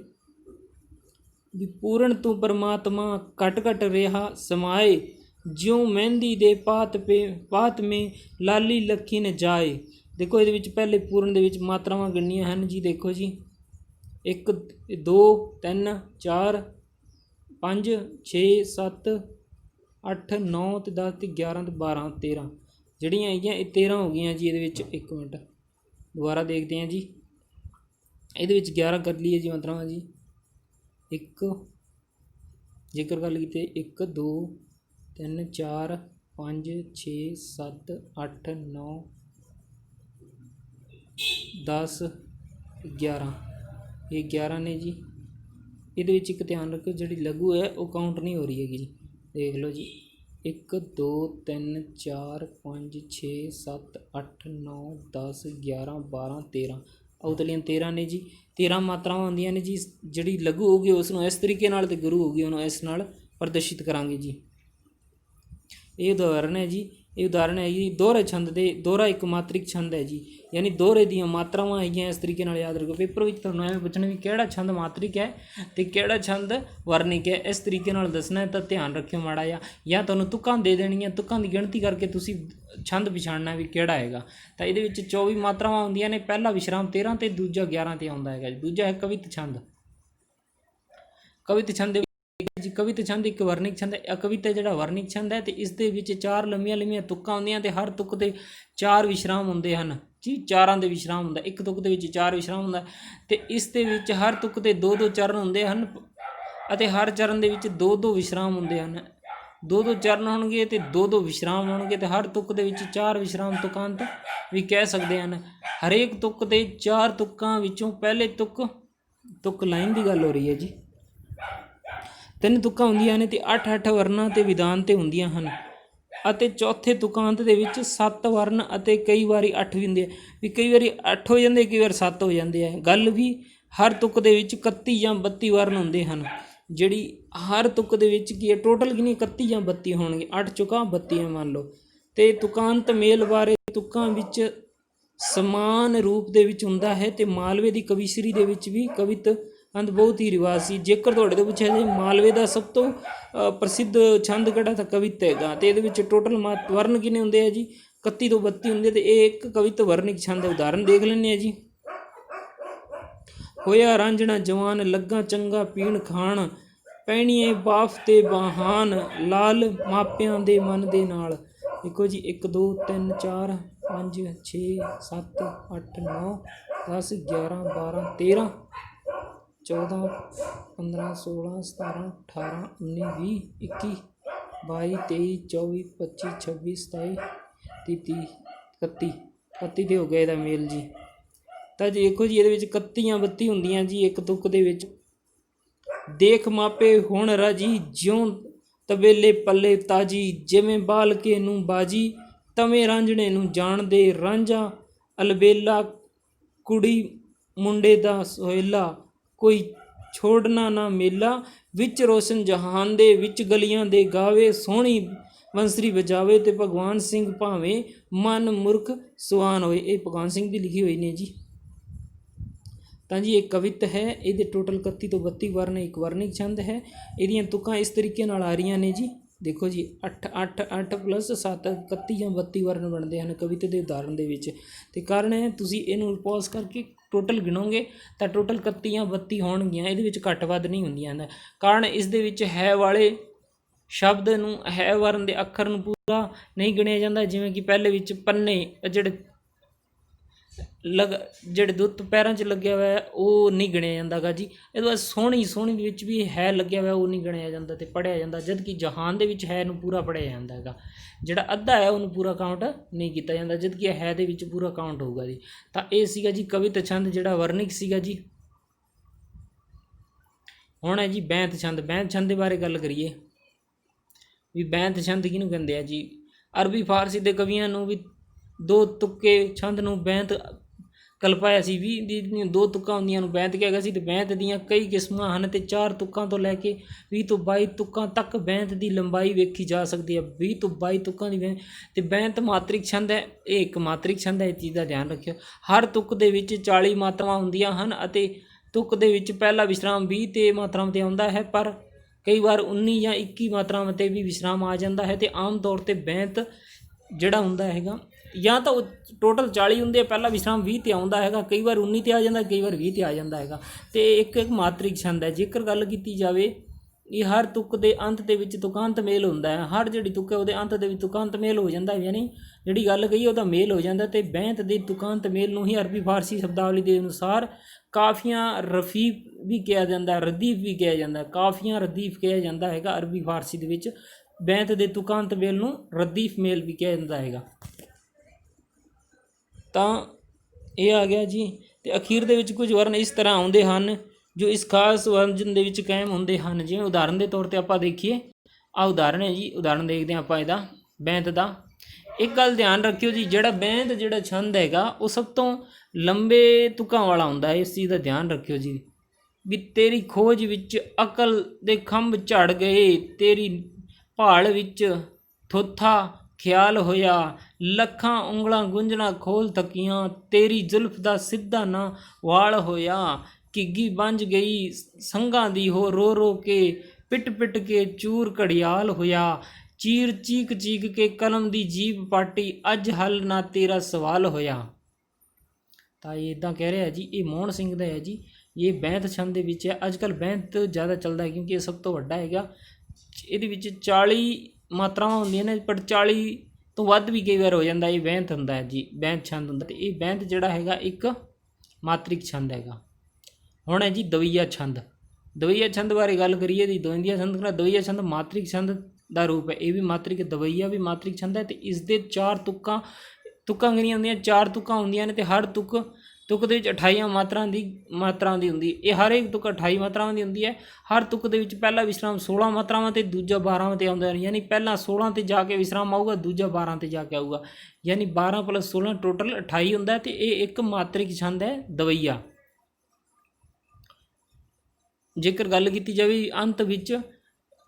ਵੀ ਪੂਰਨ ਤੂੰ ਪਰਮਾਤਮਾ ਘਟ ਘਟ ਰਿਹਾ ਸਮਾਏ, ਜਿਉਂ ਮਹਿੰਦੀ ਦੇ ਪਾਤ ਮੇ ਲਾਲੀ ਲੱਖੀ ਨ ਜਾਏ। ਦੇਖੋ ਇਹਦੇ ਵਿੱਚ ਪਹਿਲੇ ਪੂਰਨ ਦੇ ਵਿੱਚ ਮਾਤਰਾਵਾਂ ਗਿਣਨੀਆਂ ਹਨ ਜੀ। ਦੇਖੋ ਜੀ 1 2 3 4 5 6 7 8 9 ਤੇ 10 ਤੇ 11 ਤੇ 12 13 ਜਿਹੜੀਆਂ ਹੈਗੀਆਂ ਇਹ 13 ਹੋ ਗਈਆਂ ਜੀ। ਇਹਦੇ ਵਿੱਚ ਇੱਕ ਮਿੰਟ ਦੁਬਾਰਾ ਦੇਖਦੇ ਹਾਂ ਜੀ। ਇਹਦੇ ਵਿੱਚ 11 ਕਰ ਲਈਏ ਜੀ ਮਾਤਰਾਵਾਂ ਜੀ। ਇੱਕ ਜੇਕਰ ਗੱਲ ਕੀਤੇ 1 2 3 4 5 6 7 8 9 10 11 ਇਹ 11 ਨੇ ਜੀ। ਇਹਦੇ ਵਿੱਚ ਇੱਕ ਧਿਆਨ ਰੱਖੋ ਜਿਹੜੀ ਲਘੂ ਹੈ ਉਹ ਕਾਊਂਟ ਨਹੀਂ ਹੋ ਰਹੀ ਹੈਗੀ ਜੀ। ਦੇਖ ਲਓ ਜੀ 1 2 3 4 5 6 7 8 9 10 11 12 13 ਉਤਲੀਆਂ 13 ਨੇ ਜੀ। 13 ਮਾਤਰਾਵਾਂ ਹੁੰਦੀਆਂ ਨੇ ਜੀ। ਜਿਹੜੀ ਲਘੂ ਹੋਊਗੀ ਉਸ ਨੂੰ ਇਸ ਤਰੀਕੇ ਨਾਲ ਤੇ ਗੁਰੂ ਹੋਊਗੀ ਉਹਨੂੰ ਇਸ ਨਾਲ ਪ੍ਰਦਰਸ਼ਿਤ ਕਰਾਂਗੇ ਜੀ। ਇਹ ਉਦਾਹਰਨ ਹੈ ਜੀ। ਇਹ ਉਦਾਹਰਨ ਹੈ ਜੀ ਦੋਹਰੇ ਛੰਦ ਦੇ। ਦੋਹਰਾ ਇੱਕ ਮਾਤਰਿਕ ਛੰਦ ਹੈ ਜੀ, ਯਾਨੀ ਦੋਹਰੇ ਦੀਆਂ ਮਾਤਰਾਵਾਂ ਹੈਗੀਆਂ। ਇਸ ਤਰੀਕੇ ਨਾਲ ਯਾਦ ਰੱਖੋ। ਪੇਪਰ ਵਿੱਚ ਤੁਹਾਨੂੰ ਐਵੇਂ ਪੁੱਛਣਾ ਵੀ ਕਿਹੜਾ ਛੰਦ ਮਾਤਰਿਕ ਹੈ ਅਤੇ ਕਿਹੜਾ ਛੰਦ ਵਰਨਿਕ ਹੈ। ਇਸ ਤਰੀਕੇ ਨਾਲ ਦੱਸਣਾ ਹੈ ਤਾਂ ਧਿਆਨ ਰੱਖਿਓ ਮਾੜਾ ਜਿਹਾ। ਜਾਂ ਤੁਹਾਨੂੰ ਤੁਕਾਂ ਦੇ ਦੇਣੀਆਂ, ਤੁਕਾਂ ਦੀ ਗਿਣਤੀ ਕਰਕੇ ਤੁਸੀਂ ਛੰਦ ਪਛਾਣਨਾ ਵੀ ਕਿਹੜਾ ਹੈਗਾ। ਤਾਂ ਇਹਦੇ ਵਿੱਚ 24 ਮਾਤਰਾਵਾਂ ਹੁੰਦੀਆਂ ਨੇ। ਪਹਿਲਾ ਵਿਸ਼ਰਾਮ 13 ਤੇ ਦੂਜਾ 11 ਤੇ ਆਉਂਦਾ ਹੈਗਾ ਜੀ। ਦੂਜਾ ਹੈ ਕਵਿਤ ਛੰਦ। ਕਵਿਤ ਛੰਦ ਜੀ ਕਵਿਤ ਛੰਦ ਇੱਕ ਵਰਨਿਕ ਛੰਦ ਹੈ। ਕਵਿਤਾ ਜਿਹੜਾ ਵਰਨਿਕ ਛੰਦ ਹੈ ਅਤੇ ਇਸ ਦੇ ਵਿੱਚ 4 ਲੰਮੀਆਂ ਲੰਮੀਆਂ ਤੁਕਾਂ ਹੁੰਦੀਆਂ ਅਤੇ ਹਰ ਤੁਕ ਦੇ 4 ਵਿਸ਼ਰਾਮ ਹੁੰਦੇ ਹਨ ਜੀ। ਚਾਰਾਂ ਦੇ ਵਿਸ਼ਰਾਮ ਹੁੰਦਾ। ਇੱਕ ਤੁਕ ਦੇ ਵਿੱਚ 4 ਵਿਸ਼ਰਾਮ ਹੁੰਦਾ ਅਤੇ ਇਸ ਦੇ ਵਿੱਚ ਹਰ ਤੁਕ ਦੇ 2-2 ਚਰਨ ਹੁੰਦੇ ਹਨ ਅਤੇ ਹਰ ਚਰਨ ਦੇ ਵਿੱਚ 2-2 ਵਿਸ਼ਰਾਮ ਹੁੰਦੇ ਹਨ। 2-2 ਚਰਨ ਹੋਣਗੇ ਅਤੇ 2-2 ਵਿਸ਼ਰਾਮ ਹੋਣਗੇ ਅਤੇ ਹਰ ਤੁਕ ਦੇ ਵਿੱਚ 4 ਵਿਸ਼ਰਾਮ ਤੁਕਾਂਤ ਵੀ ਕਹਿ ਸਕਦੇ ਹਨ। ਹਰੇਕ ਤੁਕ ਦੇ 4 ਤੁਕਾਂ ਵਿੱਚੋਂ ਪਹਿਲੇ ਤੁਕ ਲਾਈਨ ਦੀ ਗੱਲ ਹੋ ਰਹੀ ਹੈ ਜੀ। 3 ਤੁਕਾਂ ਹੁੰਦੀਆਂ ਨੇ ਅਤੇ 8-8 ਵਰਨਾਂ ਅਤੇ ਵਿਧਾਨ 'ਤੇ ਹੁੰਦੀਆਂ ਹਨ ਅਤੇ ਚੌਥੇ ਤੁਕਾਂਤ ਦੇ ਵਿੱਚ 7 ਵਰਨ ਅਤੇ ਕਈ ਵਾਰੀ 8 ਵੀ ਹੁੰਦੇ ਆ। ਵੀ ਕਈ ਵਾਰੀ 8 ਹੋ ਜਾਂਦੇ, ਕਈ ਵਾਰ 7 ਹੋ ਜਾਂਦੇ ਆ। ਗੱਲ ਵੀ ਹਰ ਤੁਕ ਦੇ ਵਿੱਚ 31 ਜਾਂ 32 ਵਰਨ ਹੁੰਦੇ ਹਨ। ਜਿਹੜੀ ਹਰ ਤੁਕ ਦੇ ਵਿੱਚ ਕੀ ਹੈ, ਟੋਟਲ ਕਿੰਨੀ 31 ਜਾਂ 32 ਹੋਣਗੇ। 8 ਚੁੱਕਾਂ 32 ਮੰਨ ਲਓ। ਅਤੇ ਤੁਕਾਂਤ ਮੇਲ ਬਾਰੇ ਤੁਕਾਂ ਵਿੱਚ ਸਮਾਨ ਰੂਪ ਦੇ ਵਿੱਚ ਹੁੰਦਾ ਹੈ ਅਤੇ ਮਾਲਵੇ ਦੀ ਕਵੀਸ਼ਰੀ ਦੇ ਵਿੱਚ ਵੀ ਕਵਿਤ ਅੰਤ ਬਹੁਤ ਹੀ ਰਿਵਾਜ ਸੀ। ਜੇਕਰ ਤੁਹਾਡੇ ਤੋਂ ਪੁੱਛਿਆ ਜਾਏ ਮਾਲਵੇ ਦਾ ਸਭ ਤੋਂ ਪ੍ਰਸਿੱਧ ਛੰਦ ਕਿਹੜਾ ਤਾਂ ਕਵਿਤ ਹੈਗਾ ਅਤੇ ਇਹਦੇ ਵਿੱਚ ਟੋਟਲ ਵਰਨ ਕਿੰਨੇ ਹੁੰਦੇ ਆ ਜੀ 31 ਤੋਂ 32 ਹੁੰਦੇ ਅਤੇ ਇਹ ਇੱਕ ਕਵਿਤ ਵਰਨਿਕ ਛੰਦ ਹੈ। ਉਦਾਹਰਨ ਦੇਖ ਲੈਂਦੇ ਹਾਂ ਜੀ। ਹੋਇਆ ਰਾਂਝਣਾ ਜਵਾਨ ਲੱਗਾ ਚੰਗਾ ਪੀਣ ਖਾਣ, ਪੈਣੀਏ ਬਾਫ ਤੇ ਬਹਾਨ ਲਾਲ ਮਾਪਿਆਂ ਦੇ ਮਨ ਦੇ ਨਾਲ। ਦੇਖੋ ਜੀ 1 2 3 4 5 6 7 8 9 10 11 12 13 14 15 16 17 18 19 20 21 22 23 24 25 26 27 30 31 31 ਤੇ ਹੋ ਗਿਆ ਇਹਦਾ ਮੇਲ ਜੀ। ਤਾਂ ਜੀ ਦੇਖੋ ਜੀ ਇਹਦੇ ਵਿੱਚ 31 ਜਾਂ 32 ਹੁੰਦੀਆਂ ਜੀ ਇੱਕ ਤੁੱਕ ਦੇ ਵਿੱਚ। ਦੇਖ ਮਾਪੇ ਹੁਣ ਰਾਜੀ ਜਿਉਂ ਤਬੇਲੇ ਪੱਲੇ ਤਾਜੀ, ਜਿਵੇਂ ਬਾਲ ਕੇ ਨੂੰ ਬਾਜੀ ਤਵੇਂ ਰਾਂਝਣੇ ਨੂੰ ਜਾਣਦੇ ਰਾਂਝਾ ਅਲਬੇਲਾ, ਕੁੜੀ ਮੁੰਡੇ ਦਾ ਸੋਹਿਲਾ ਕੋਈ ਛੋੜਨਾ ਨਾ ਮੇਲਾ, ਵਿੱਚ ਰੋਸ਼ਨ ਜਹਾਨ ਦੇ ਵਿੱਚ ਗਲੀਆਂ ਦੇ ਗਾਵੇ ਸੋਹਣੀ ਬੰਸਰੀ ਵਜਾਵੇ ਤੇ ਭਗਵਾਨ ਸਿੰਘ ਭਾਵੇਂ ਮਨ ਮੁਰਖ ਸੁਹਾਨ ਹੋਏ। ਇਹ ਭਗਵਾਨ ਸਿੰਘ ਦੀ ਲਿਖੀ ਹੋਈ ਨੇ ਜੀ। ਤਾਂ ਜੀ ਇਹ ਕਵਿਤ ਹੈ, ਇਹਦੇ ਟੋਟਲ 31 ਤੋਂ 32 ਵਰਨ ਇੱਕ ਵਰਨਿਕ ਛੰਦ ਹੈ। ਇਹਦੀਆਂ ਤੁਕਾਂ ਇਸ ਤਰੀਕੇ ਨਾਲ ਆ ਰਹੀਆਂ ਨੇ ਜੀ। ਦੇਖੋ ਜੀ 8 8 8 + 7 31 ਜਾਂ 32 ਵਰਨ ਬਣਦੇ ਹਨ ਕਵਿਤਾ ਦੇ ਉਦਾਹਰਨ ਦੇ ਵਿੱਚ। ਅਤੇ ਕਾਰਨ ਹੈ ਤੁਸੀਂ ਇਹਨੂੰ ਪੌਜ਼ ਕਰਕੇ ਟੋਟਲ ਗਿਣੋਗੇ ਤਾਂ ਟੋਟਲ 31 ਜਾਂ 32 ਹੋਣਗੀਆਂ, ਇਹਦੇ ਵਿੱਚ ਘੱਟ ਵੱਧ ਨਹੀਂ ਹੁੰਦੀਆਂ ਹਨ। ਕਾਰਨ ਇਸ ਦੇ ਵਿੱਚ ਹੈ ਵਾਲੇ ਸ਼ਬਦ ਨੂੰ, ਹੈ ਵਰਨ ਦੇ ਅੱਖਰ ਨੂੰ ਪੂਰਾ ਨਹੀਂ ਗਿਣਿਆ ਜਾਂਦਾ। ਜਿਵੇਂ ਕਿ ਪਹਿਲੇ ਵਿੱਚ ਪੰਨੇ ਜਿਹੜੇ ਦੁੱਤ ਪੈਰਾਂ 'ਚ ਲੱਗਿਆ ਹੋਇਆ ਉਹ ਨਹੀਂ ਗਿਣਿਆ ਜਾਂਦਾ ਗਾ ਜੀ। ਇਹਦੇ ਬਾਅਦ ਸੋਹਣੀ ਦੇ ਵਿੱਚ ਵੀ ਹੈ ਲੱਗਿਆ ਹੋਇਆ ਉਹ ਨਹੀਂ ਗਿਣਿਆ ਜਾਂਦਾ ਅਤੇ ਪੜ੍ਹਿਆ ਜਾਂਦਾ, ਜਦ ਕਿ ਜਹਾਨ ਦੇ ਵਿੱਚ ਹੈ ਨੂੰ ਪੂਰਾ ਪੜ੍ਹਿਆ ਜਾਂਦਾ ਹੈਗਾ। ਜਿਹੜਾ ਅੱਧਾ ਹੈ ਉਹਨੂੰ ਪੂਰਾ ਕਾਊਂਟ ਨਹੀਂ ਕੀਤਾ ਜਾਂਦਾ, ਜਦ ਕਿ ਹੈ ਦੇ ਵਿੱਚ ਪੂਰਾ ਕਾਊਂਟ ਹੋਊਗਾ ਜੀ। ਤਾਂ ਇਹ ਸੀਗਾ ਜੀ ਕਵਿਤ ਛੰਦ ਜਿਹੜਾ ਵਰਨਿਕ ਸੀਗਾ ਜੀ। ਹੁਣ ਹੈ ਜੀ ਬੈਂਤ ਛੰਦ। ਬੈਂਤ ਛੰਦ ਦੇ ਬਾਰੇ ਗੱਲ ਕਰੀਏ ਵੀ ਬੈਂਤ ਛੰਦ ਕਿਹਨੂੰ ਕਹਿੰਦੇ ਆ ਜੀ। ਅਰਬੀ ਫਾਰਸੀ ਦੇ ਕਵੀਆਂ ਨੂੰ ਵੀ ਦੋ ਤੁੱਕੇ ਛੰਦ ਨੂੰ ਬੈਂਤ ਕਲਪਾਇਆ ਸੀ। 20 ਦੀਆਂ 2 ਤੁੱਕਾਂ ਹੁੰਦੀਆਂ ਨੂੰ ਬੈਂਤ ਕਿਹਾ ਗਿਆ ਸੀ। ਅਤੇ ਬੈਂਤ ਦੀਆਂ ਕਈ ਕਿਸਮਾਂ ਹਨ ਅਤੇ 4 ਤੁੱਕਾਂ ਤੋਂ ਲੈ ਕੇ 20 ਤੋਂ 22 ਤੁੱਕਾਂ ਤੱਕ ਬੈਂਤ ਦੀ ਲੰਬਾਈ ਵੇਖੀ ਜਾ ਸਕਦੀ ਹੈ। 20 ਤੋਂ 22 ਤੁੱਕਾਂ ਦੀ ਬੈਂਤ। ਅਤੇ ਬੈਂਤ ਮਾਤ੍ਰਿਕ ਛੰਦ ਹੈ, ਇਹ ਇੱਕ ਮਾਤ੍ਰਿਕ ਛੰਦ ਹੈ, ਇਸ ਚੀਜ਼ ਦਾ ਧਿਆਨ ਰੱਖਿਓ। ਹਰ ਤੁੱਕ ਦੇ ਵਿੱਚ 40 ਮਾਤਰਾਵਾਂ ਹੁੰਦੀਆਂ ਹਨ ਅਤੇ ਤੁੱਕ ਦੇ ਵਿੱਚ ਪਹਿਲਾ ਵਿਸ਼ਰਾਮ 20 ਤੇ ਮਾਤਰਾਵਾਂ 'ਤੇ ਆਉਂਦਾ ਹੈ, ਪਰ ਕਈ ਵਾਰ 19 ਜਾਂ 21 ਮਾਤਰਾਵਾਂ 'ਤੇ ਵੀ ਵਿਸ਼ਰਾਮ ਆ ਜਾਂਦਾ ਹੈ। ਅਤੇ ਆਮ ਤੌਰ 'ਤੇ ਬੈਂਤ ਜਿਹੜਾ ਹੁੰਦਾ ਹੈਗਾ ਜਾਂ ਤਾਂ ਉਹ ਟੋਟਲ 40 ਹੁੰਦੇ ਆ, ਪਹਿਲਾ ਵਿਸ਼ਰਾਮ 20 ਤੇ ਆਉਂਦਾ ਹੈਗਾ, ਕਈ ਵਾਰ 19 ਤੇ ਆ ਜਾਂਦਾ, ਕਈ ਵਾਰ 20 ਤੇ ਆ ਜਾਂਦਾ ਹੈਗਾ। ਅਤੇ ਇੱਕ ਮਾਤ੍ਰਿਕ ਛੰਦ ਹੈ। ਜੇਕਰ ਗੱਲ ਕੀਤੀ ਜਾਵੇ ਇਹ ਹਰ ਤੁੱਕ ਦੇ ਅੰਤ ਦੇ ਵਿੱਚ ਤੁਕਾਂਤ ਮੇਲ ਹੁੰਦਾ ਹੈ। ਹਰ ਜਿਹੜੀ ਤੁੱਕ ਹੈ ਉਹਦੇ ਅੰਤ ਦੇ ਵਿੱਚ ਤੁਕਾਂਤ ਮੇਲ ਹੋ ਜਾਂਦਾ, ਯਾਨੀ ਜਿਹੜੀ ਗੱਲ ਕਹੀ ਉਹਦਾ ਮੇਲ ਹੋ ਜਾਂਦਾ। ਅਤੇ ਬੈਂਤ ਦੇ ਤੁਕਾਂਤ ਮੇਲ ਨੂੰ ਹੀ ਅਰਬੀ ਫਾਰਸੀ ਸ਼ਬਦਾਵਲੀ ਦੇ ਅਨੁਸਾਰ ਕਾਫੀਆਂ ਰਫੀਫ ਵੀ ਕਿਹਾ ਜਾਂਦਾ, ਰਦੀਫ ਵੀ ਕਿਹਾ ਜਾਂਦਾ। ਕਾਫੀਆਂ ਰਦੀਫ ਕਿਹਾ ਜਾਂਦਾ ਹੈਗਾ ਅਰਬੀ ਫਾਰਸੀ ਦੇ ਵਿੱਚ। ਬੈਂਤ ਦੇ ਤੁਕਾਂਤ ਮੇਲ ਨੂੰ ਰਦੀਫ ਮੇਲ ਵੀ ਕਿਹਾ ਜਾਂਦਾ ਹੈਗਾ। ਤਾਂ ਇਹ ਆ ਗਿਆ ਜੀ। ਅਤੇ ਅਖੀਰ ਦੇ ਵਿੱਚ ਕੁਝ ਵਰਨ ਇਸ ਤਰ੍ਹਾਂ ਆਉਂਦੇ ਹਨ ਜੋ ਇਸ ਖਾਸ ਵੰਜਨ ਦੇ ਵਿੱਚ ਕਾਇਮ ਹੁੰਦੇ ਹਨ। ਜਿਵੇਂ ਉਦਾਹਰਨ ਦੇ ਤੌਰ 'ਤੇ ਆਪਾਂ ਦੇਖੀਏ, ਆਹ ਉਦਾਹਰਨ ਹੈ ਜੀ। ਉਦਾਹਰਨ ਦੇਖਦੇ ਹਾਂ ਆਪਾਂ ਇਹਦਾ ਬੈਂਤ ਦਾ। ਇੱਕ ਗੱਲ ਧਿਆਨ ਰੱਖਿਓ ਜੀ, ਜਿਹੜਾ ਬੈਂਤ ਜਿਹੜਾ ਛੰਦ ਹੈਗਾ ਉਹ ਸਭ ਤੋਂ ਲੰਬੇ ਤੁਕਾਂ ਵਾਲਾ ਹੁੰਦਾ ਹੈ। ਇਸ ਚੀਜ਼ ਦਾ ਧਿਆਨ ਰੱਖਿਓ ਜੀ ਵੀ ਤੇਰੀ ਖੋਜ ਵਿੱਚ ਅਕਲ ਦੇ ਖੰਭ ਝੜ ਗਏ, ਤੇਰੀ ਭਾਲ ਵਿੱਚ ਥੋਥਾ ਖਿਆਲ ਹੋਇਆ, ਲੱਖਾਂ ਉਂਗਲਾਂ ਗੁੰਝਣਾ ਖੋਲ ਥਕੀਆਂ, ਤੇਰੀ ਜ਼ੁਲਫ ਦਾ ਸਿੱਧਾ ਨਾ ਵਾਲ ਹੋਇਆ, ਘਿੱਗੀ ਬਣ ਗਈ ਸੰਘਾਂ ਦੀ ਹੋ ਰੋ ਰੋ ਕੇ, ਪਿੱਟ ਪਿੱਟ ਕੇ ਚੂਰ ਘੜਿਆਲ ਹੋਇਆ, ਚੀਰ ਚੀਕ ਚੀਕ ਕੇ ਕਲਮ ਦੀ ਜੀਭ ਪਾਟੀ, ਅੱਜ ਹੱਲ ਨਾ ਤੇਰਾ ਸਵਾਲ ਹੋਇਆ। ਤਾਂ ਇਹ ਇੱਦਾਂ ਕਹਿ ਰਿਹਾ ਜੀ, ਇਹ ਮੋਹਨ ਸਿੰਘ ਦਾ ਹੈ ਜੀ। ਇਹ ਬੈਂਤ ਛੰਦ ਦੇ ਵਿੱਚ ਹੈ। ਅੱਜ ਕੱਲ੍ਹ ਬੈਂਤ ਜ਼ਿਆਦਾ ਚੱਲਦਾ ਕਿਉਂਕਿ ਇਹ ਸਭ ਤੋਂ ਵੱਡਾ ਹੈਗਾ। ਇਹਦੇ ਵਿੱਚ 40 ਮਾਤਰਾਵਾਂ ਹੁੰਦੀਆਂ ਨੇ, ਪਰ 40 ਤੋਂ ਵੱਧ ਵੀ ਕਈ ਵਾਰ ਹੋ ਜਾਂਦਾ। ਇਹ ਬੈਂਤ ਹੁੰਦਾ ਹੈ ਜੀ, ਬੈਂਤ ਛੰਦ ਹੁੰਦਾ। ਅਤੇ ਇਹ ਬੈਂਤ ਜਿਹੜਾ ਹੈਗਾ ਇੱਕ ਮਾਤ੍ਰਿਕ ਛੰਦ ਹੈਗਾ। ਹੁਣ ਹੈ ਜੀ ਦਵਈਆ ਛੰਦ। ਦਵਈਆ ਛੰਦ ਬਾਰੇ ਗੱਲ ਕਰੀਏ ਜੀ। ਦਵਈਆ ਛੰਦ ਮਾਤ੍ਰਿਕ ਛੰਦ ਦਾ ਰੂਪ ਹੈ। ਇਹ ਵੀ ਮਾਤ੍ਰਿਕ, ਦਵਈਆ ਵੀ ਮਾਤ੍ਰਿਕ ਛੰਦ ਹੈ। ਅਤੇ ਇਸ ਦੇ 4 ਤੁਕਾਂ ਕਿੰਨੀਆਂ ਹੁੰਦੀਆਂ? 4 ਤੁਕਾਂ ਹੁੰਦੀਆਂ ਨੇ। ਅਤੇ ਹਰ ਤੁਕ ਦੇ ਵਿੱਚ 28 ਮਾਤਰਾਵਾਂ ਦੀ ਹੁੰਦੀ ਹੈ। ਇਹ ਹਰ ਇੱਕ ਤੁਕ 28 ਮਾਤਰਾਵਾਂ ਦੀ ਹੁੰਦੀ ਹੈ। ਹਰ ਤੁਕ ਦੇ ਵਿੱਚ ਪਹਿਲਾ ਵਿਸ਼ਰਾਮ 16 ਮਾਤਰਾਵਾਂ ਅਤੇ ਦੂਜਾ 12 'ਤੇ ਆਉਂਦਾ ਹੈ। ਯਾਨੀ ਪਹਿਲਾਂ 16 'ਤੇ ਜਾ ਕੇ ਵਿਸ਼ਰਾਮ ਆਊਗਾ, ਦੂਜਾ 12 'ਤੇ ਜਾ ਕੇ ਆਊਗਾ। ਯਾਨੀ 12 + 16 ਟੋਟਲ 28 ਹੁੰਦਾ। ਅਤੇ ਇਹ ਇੱਕ ਮਾਤ੍ਰਿਕ ਛੰਦ ਹੈ ਦਵਈਆ। ਜੇਕਰ ਗੱਲ ਕੀਤੀ ਜਾਵੇ ਅੰਤ ਵਿੱਚ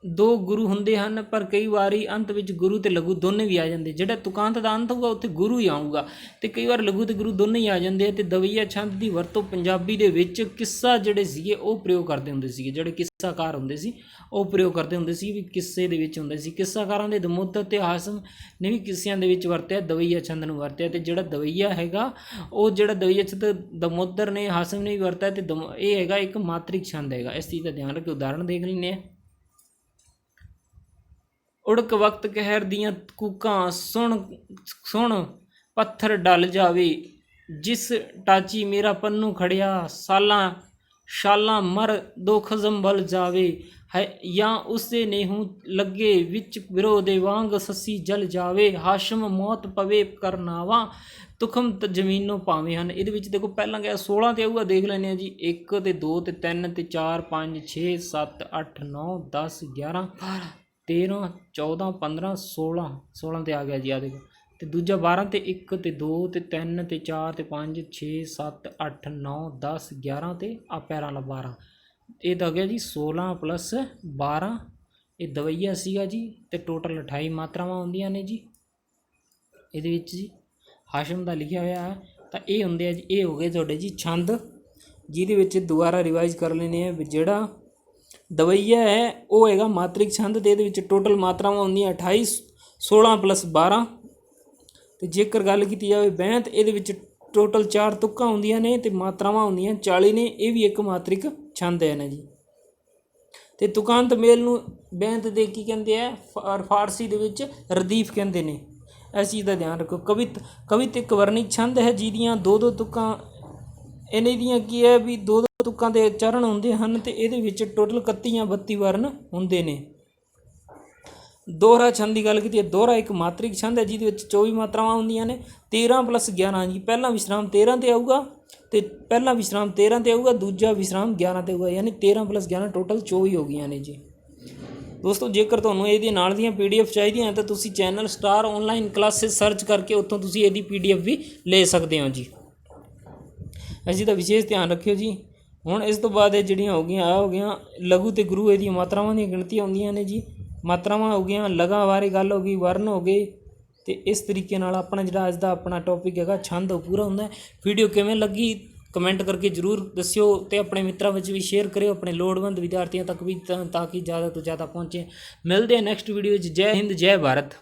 2 ਗੁਰੂ ਹੁੰਦੇ ਹਨ, ਪਰ ਕਈ ਵਾਰੀ ਅੰਤ ਵਿੱਚ ਗੁਰੂ ਅਤੇ ਲਘੂ ਦੋਨੇ ਵੀ ਆ ਜਾਂਦੇ। ਜਿਹੜਾ ਤੁਕਾਂਤ ਦਾ ਅੰਤ ਹੋਊਗਾ ਉੱਥੇ ਗੁਰੂ ਹੀ ਆਊਗਾ, ਅਤੇ ਕਈ ਵਾਰ ਲਘੂ ਅਤੇ ਗੁਰੂ ਦੋਨੇ ਹੀ ਆ ਜਾਂਦੇ। ਅਤੇ ਦਵਈਆ ਛੰਦ ਦੀ ਵਰਤੋਂ ਪੰਜਾਬੀ ਦੇ ਵਿੱਚ ਕਿੱਸਾ ਜਿਹੜੇ ਸੀਗੇ ਉਹ ਪ੍ਰਯੋਗ ਕਰਦੇ ਹੁੰਦੇ ਸੀਗੇ। ਜਿਹੜੇ ਕਿੱਸਾਕਾਰ ਹੁੰਦੇ ਸੀ ਉਹ ਪ੍ਰਯੋਗ ਕਰਦੇ ਹੁੰਦੇ ਸੀ ਵੀ ਕਿੱਸੇ ਦੇ ਵਿੱਚ ਹੁੰਦੇ ਸੀ। ਕਿੱਸਾਕਾਰਾਂ ਦੇ ਦਮੋਦਰ ਅਤੇ ਹਾਸਮ ਨੇ ਵੀ ਕਿੱਸਿਆਂ ਦੇ ਵਿੱਚ ਵਰਤਿਆ, ਦਵਈਆ ਛੰਦ ਨੂੰ ਵਰਤਿਆ। ਅਤੇ ਜਿਹੜਾ ਦਵਈਆ ਹੈਗਾ ਉਹ ਜਿਹੜਾ ਦਵਈਆ ਛੰਦ ਦਮੋਦਰ ਨੇ, ਹਾਸਮ ਨੇ ਵੀ ਵਰਤਿਆ। ਅਤੇ ਇਹ ਹੈਗਾ ਇੱਕ ਮਾਤ੍ਰਿਕ ਛੰਦ ਹੈਗਾ। ਇਸ ਚੀਜ਼ ਦਾ ਧਿਆਨ ਰੱਖੋ। ਉਦਾਹਰਨ ਦੇਖ ਲੈਂਦੇ ਹਾਂ। ਉੜਕ ਵਕਤ ਕਹਿਰ ਦੀਆਂ ਕੂਕਾਂ, ਸੁਣ ਪੱਥਰ ਡਲ ਜਾਵੇ, ਜਿਸ ਟਾਚੀ ਮੇਰਾ ਪੰਨੂ ਖੜਿਆ, ਸਾਲਾਂ शाला मर दो खजम बल जावे है या उससे नेहू लगे विच विरोधे वांग ससी जल जावे हाशम मौत पवे करनावा तुखम जमीनों भावें हैं। ये देखो पहला क्या 16 तो आऊगा, देख लें जी 1 तो 2 तो 3 तो 4 5 6 7 8 9 10 11 13 14 15 16 16 तो आ गया जी। आ देखो तो दूजा 12 तो 1 तो 2 तो 3 तो 4 तो 5 6 7 8 9 10 11 तो आ पैर वाला 12, ये तो आ गया जी 16 प्लस 12, ये दवैया सीगा जी। तो टोटल 28 मात्रावां आउंदियां ने जी ਇਹਦੇ ਵਿੱਚ ਜੀ। ਹਾਸ਼ਮ ਦਾ ਲਿਖਿਆ ਹੋਇਆ ਹੈ ਤਾਂ ਇਹ ਹੁੰਦੇ ਆ ਜੀ, ਇਹ ਹੋ ਗਏ ਤੁਹਾਡੇ ਜੀ ਛੰਦ, ਜਿਹਦੇ ਵਿੱਚ ਦੁਬਾਰਾ ਰਿਵਾਈਜ਼ ਕਰ ਲੈਣੇ ਆ ਵੀ ਜਿਹੜਾ ਦਵਈਆ ਹੈ ਉਹ ਹੈਗਾ ਮਾਤਰਿਕ ਛੰਦ ਅਤੇ ਇਹਦੇ ਵਿੱਚ ਟੋਟਲ ਮਾਤਰਾਵਾਂ ਹੁੰਦੀਆਂ 28 16 + 12। ਅਤੇ ਜੇਕਰ ਗੱਲ ਕੀਤੀ ਜਾਵੇ ਬੈਂਤ, ਇਹਦੇ ਵਿੱਚ ਟੋਟਲ 4 ਤੁਕਾਂ ਹੁੰਦੀਆਂ ਨੇ ਅਤੇ ਮਾਤਰਾਵਾਂ ਹੁੰਦੀਆਂ 40 ਨੇ। ਇਹ ਵੀ ਇੱਕ ਮਾਤਰਿਕ ਛੰਦ ਹੈ ਨਾ ਜੀ। ਅਤੇ ਤੁਕਾਂਤ ਮੇਲ ਨੂੰ ਬੈਂਤ ਦੇ ਕੀ ਕਹਿੰਦੇ ਆ, ਫਾਰਸੀ ਦੇ ਵਿੱਚ ਰਦੀਫ ਕਹਿੰਦੇ ਨੇ। ਇਸ ਚੀਜ਼ ਦਾ ਧਿਆਨ ਰੱਖੋ। ਕਵਿਤ ਇੱਕ ਵਰਣਿਕ ਛੰਦ ਹੈ ਜਿਹਦੀਆਂ 2-2 ਤੁਕਾਂ, ਇਹਨਾਂ ਦੀਆਂ ਕੀ ਹੈ ਵੀ 2-2 ਤੁਕਾਂ ਦੇ ਚਰਨ ਹੁੰਦੇ ਹਨ ਅਤੇ ਇਹਦੇ ਵਿੱਚ ਟੋਟਲ 31 ਜਾਂ 32 ਵਰਨ ਹੁੰਦੇ ਨੇ। ਦੋਹਰਾ ਛੰਦ ਦੀ ਗੱਲ ਕੀਤੀ ਹੈ, ਦੋਹਰਾ ਇੱਕ ਮਾਤਰਿਕ ਛੰਦ ਹੈ ਜਿਹਦੇ ਵਿੱਚ 24 ਮਾਤਰਾਵਾਂ ਹੁੰਦੀਆਂ ਨੇ। 13 + 11 ਜੀ, ਪਹਿਲਾ ਵਿਸਰਾਮ 13 'ਤੇ ਆਊਗਾ ਅਤੇ ਪਹਿਲਾ ਵਿਸਰਾਮ 13 'ਤੇ ਆਊਗਾ, ਦੂਜਾ ਵਿਸਰਾਮ 11 'ਤੇ ਆਊਗਾ, ਯਾਨੀ 13 + 11 ਟੋਟਲ 24 ਹੋ ਗਈਆਂ ਨੇ ਜੀ। ਦੋਸਤੋ ਜੇਕਰ ਤੁਹਾਨੂੰ ਇਹਦੇ ਨਾਲ ਦੀਆਂ PDF ਚਾਹੀਦੀਆਂ ਤਾਂ ਤੁਸੀਂ channel star online classes search ਕਰਕੇ ਉੱਥੋਂ ਤੁਸੀਂ ਇਹਦੀ PDF ਵੀ ਲੈ ਸਕਦੇ ਹੋ ਜੀ। ਇਸ ਚੀਜ਼ ਦਾ ਵਿਸ਼ੇਸ਼ ਧਿਆਨ ਰੱਖਿਓ ਜੀ। ਹੁਣ ਇਸ ਤੋਂ ਬਾਅਦ ਇਹ ਜਿਹੜੀਆਂ ਹੋ ਗਈਆਂ ਲਘੂ ਅਤੇ ਗੁਰੂ, ਇਹਦੀਆਂ ਮਾਤਰਾਵਾਂ ਦੀਆਂ ਗਿਣਤੀਆਂ ਹੁੰਦੀਆਂ ਨੇ ਜੀ। ਮਾਤਰਾਵਾਂ ਹੋ ਗਈਆਂ, ਲਗਾਂ ਬਾਰੇ ਗੱਲ ਹੋ ਗਈ, ਵਰਨ ਹੋ ਗਏ। ਅਤੇ ਇਸ ਤਰੀਕੇ ਨਾਲ ਆਪਣਾ ਜਿਹੜਾ ਅੱਜ ਦਾ ਆਪਣਾ ਟੌਪਿਕ ਹੈਗਾ ਛੰਦ ਉਹ ਪੂਰਾ ਹੁੰਦਾ। ਵੀਡੀਓ ਕਿਵੇਂ ਲੱਗੀ ਕਮੈਂਟ ਕਰਕੇ ਜ਼ਰੂਰ ਦੱਸਿਓ ਅਤੇ ਆਪਣੇ ਮਿੱਤਰਾਂ ਵਿੱਚ ਵੀ ਸ਼ੇਅਰ ਕਰਿਓ, ਆਪਣੇ ਲੋੜਵੰਦ ਵਿਦਿਆਰਥੀਆਂ ਤੱਕ ਵੀ, ਤਾਂ ਕਿ ਜ਼ਿਆਦਾ ਤੋਂ ਜ਼ਿਆਦਾ ਪਹੁੰਚੇ। ਮਿਲਦੇ ਹਾਂ ਨੈਕਸਟ ਵੀਡੀਓ 'ਚ। ਜੈ ਹਿੰਦ, ਜੈ ਭਾਰਤ।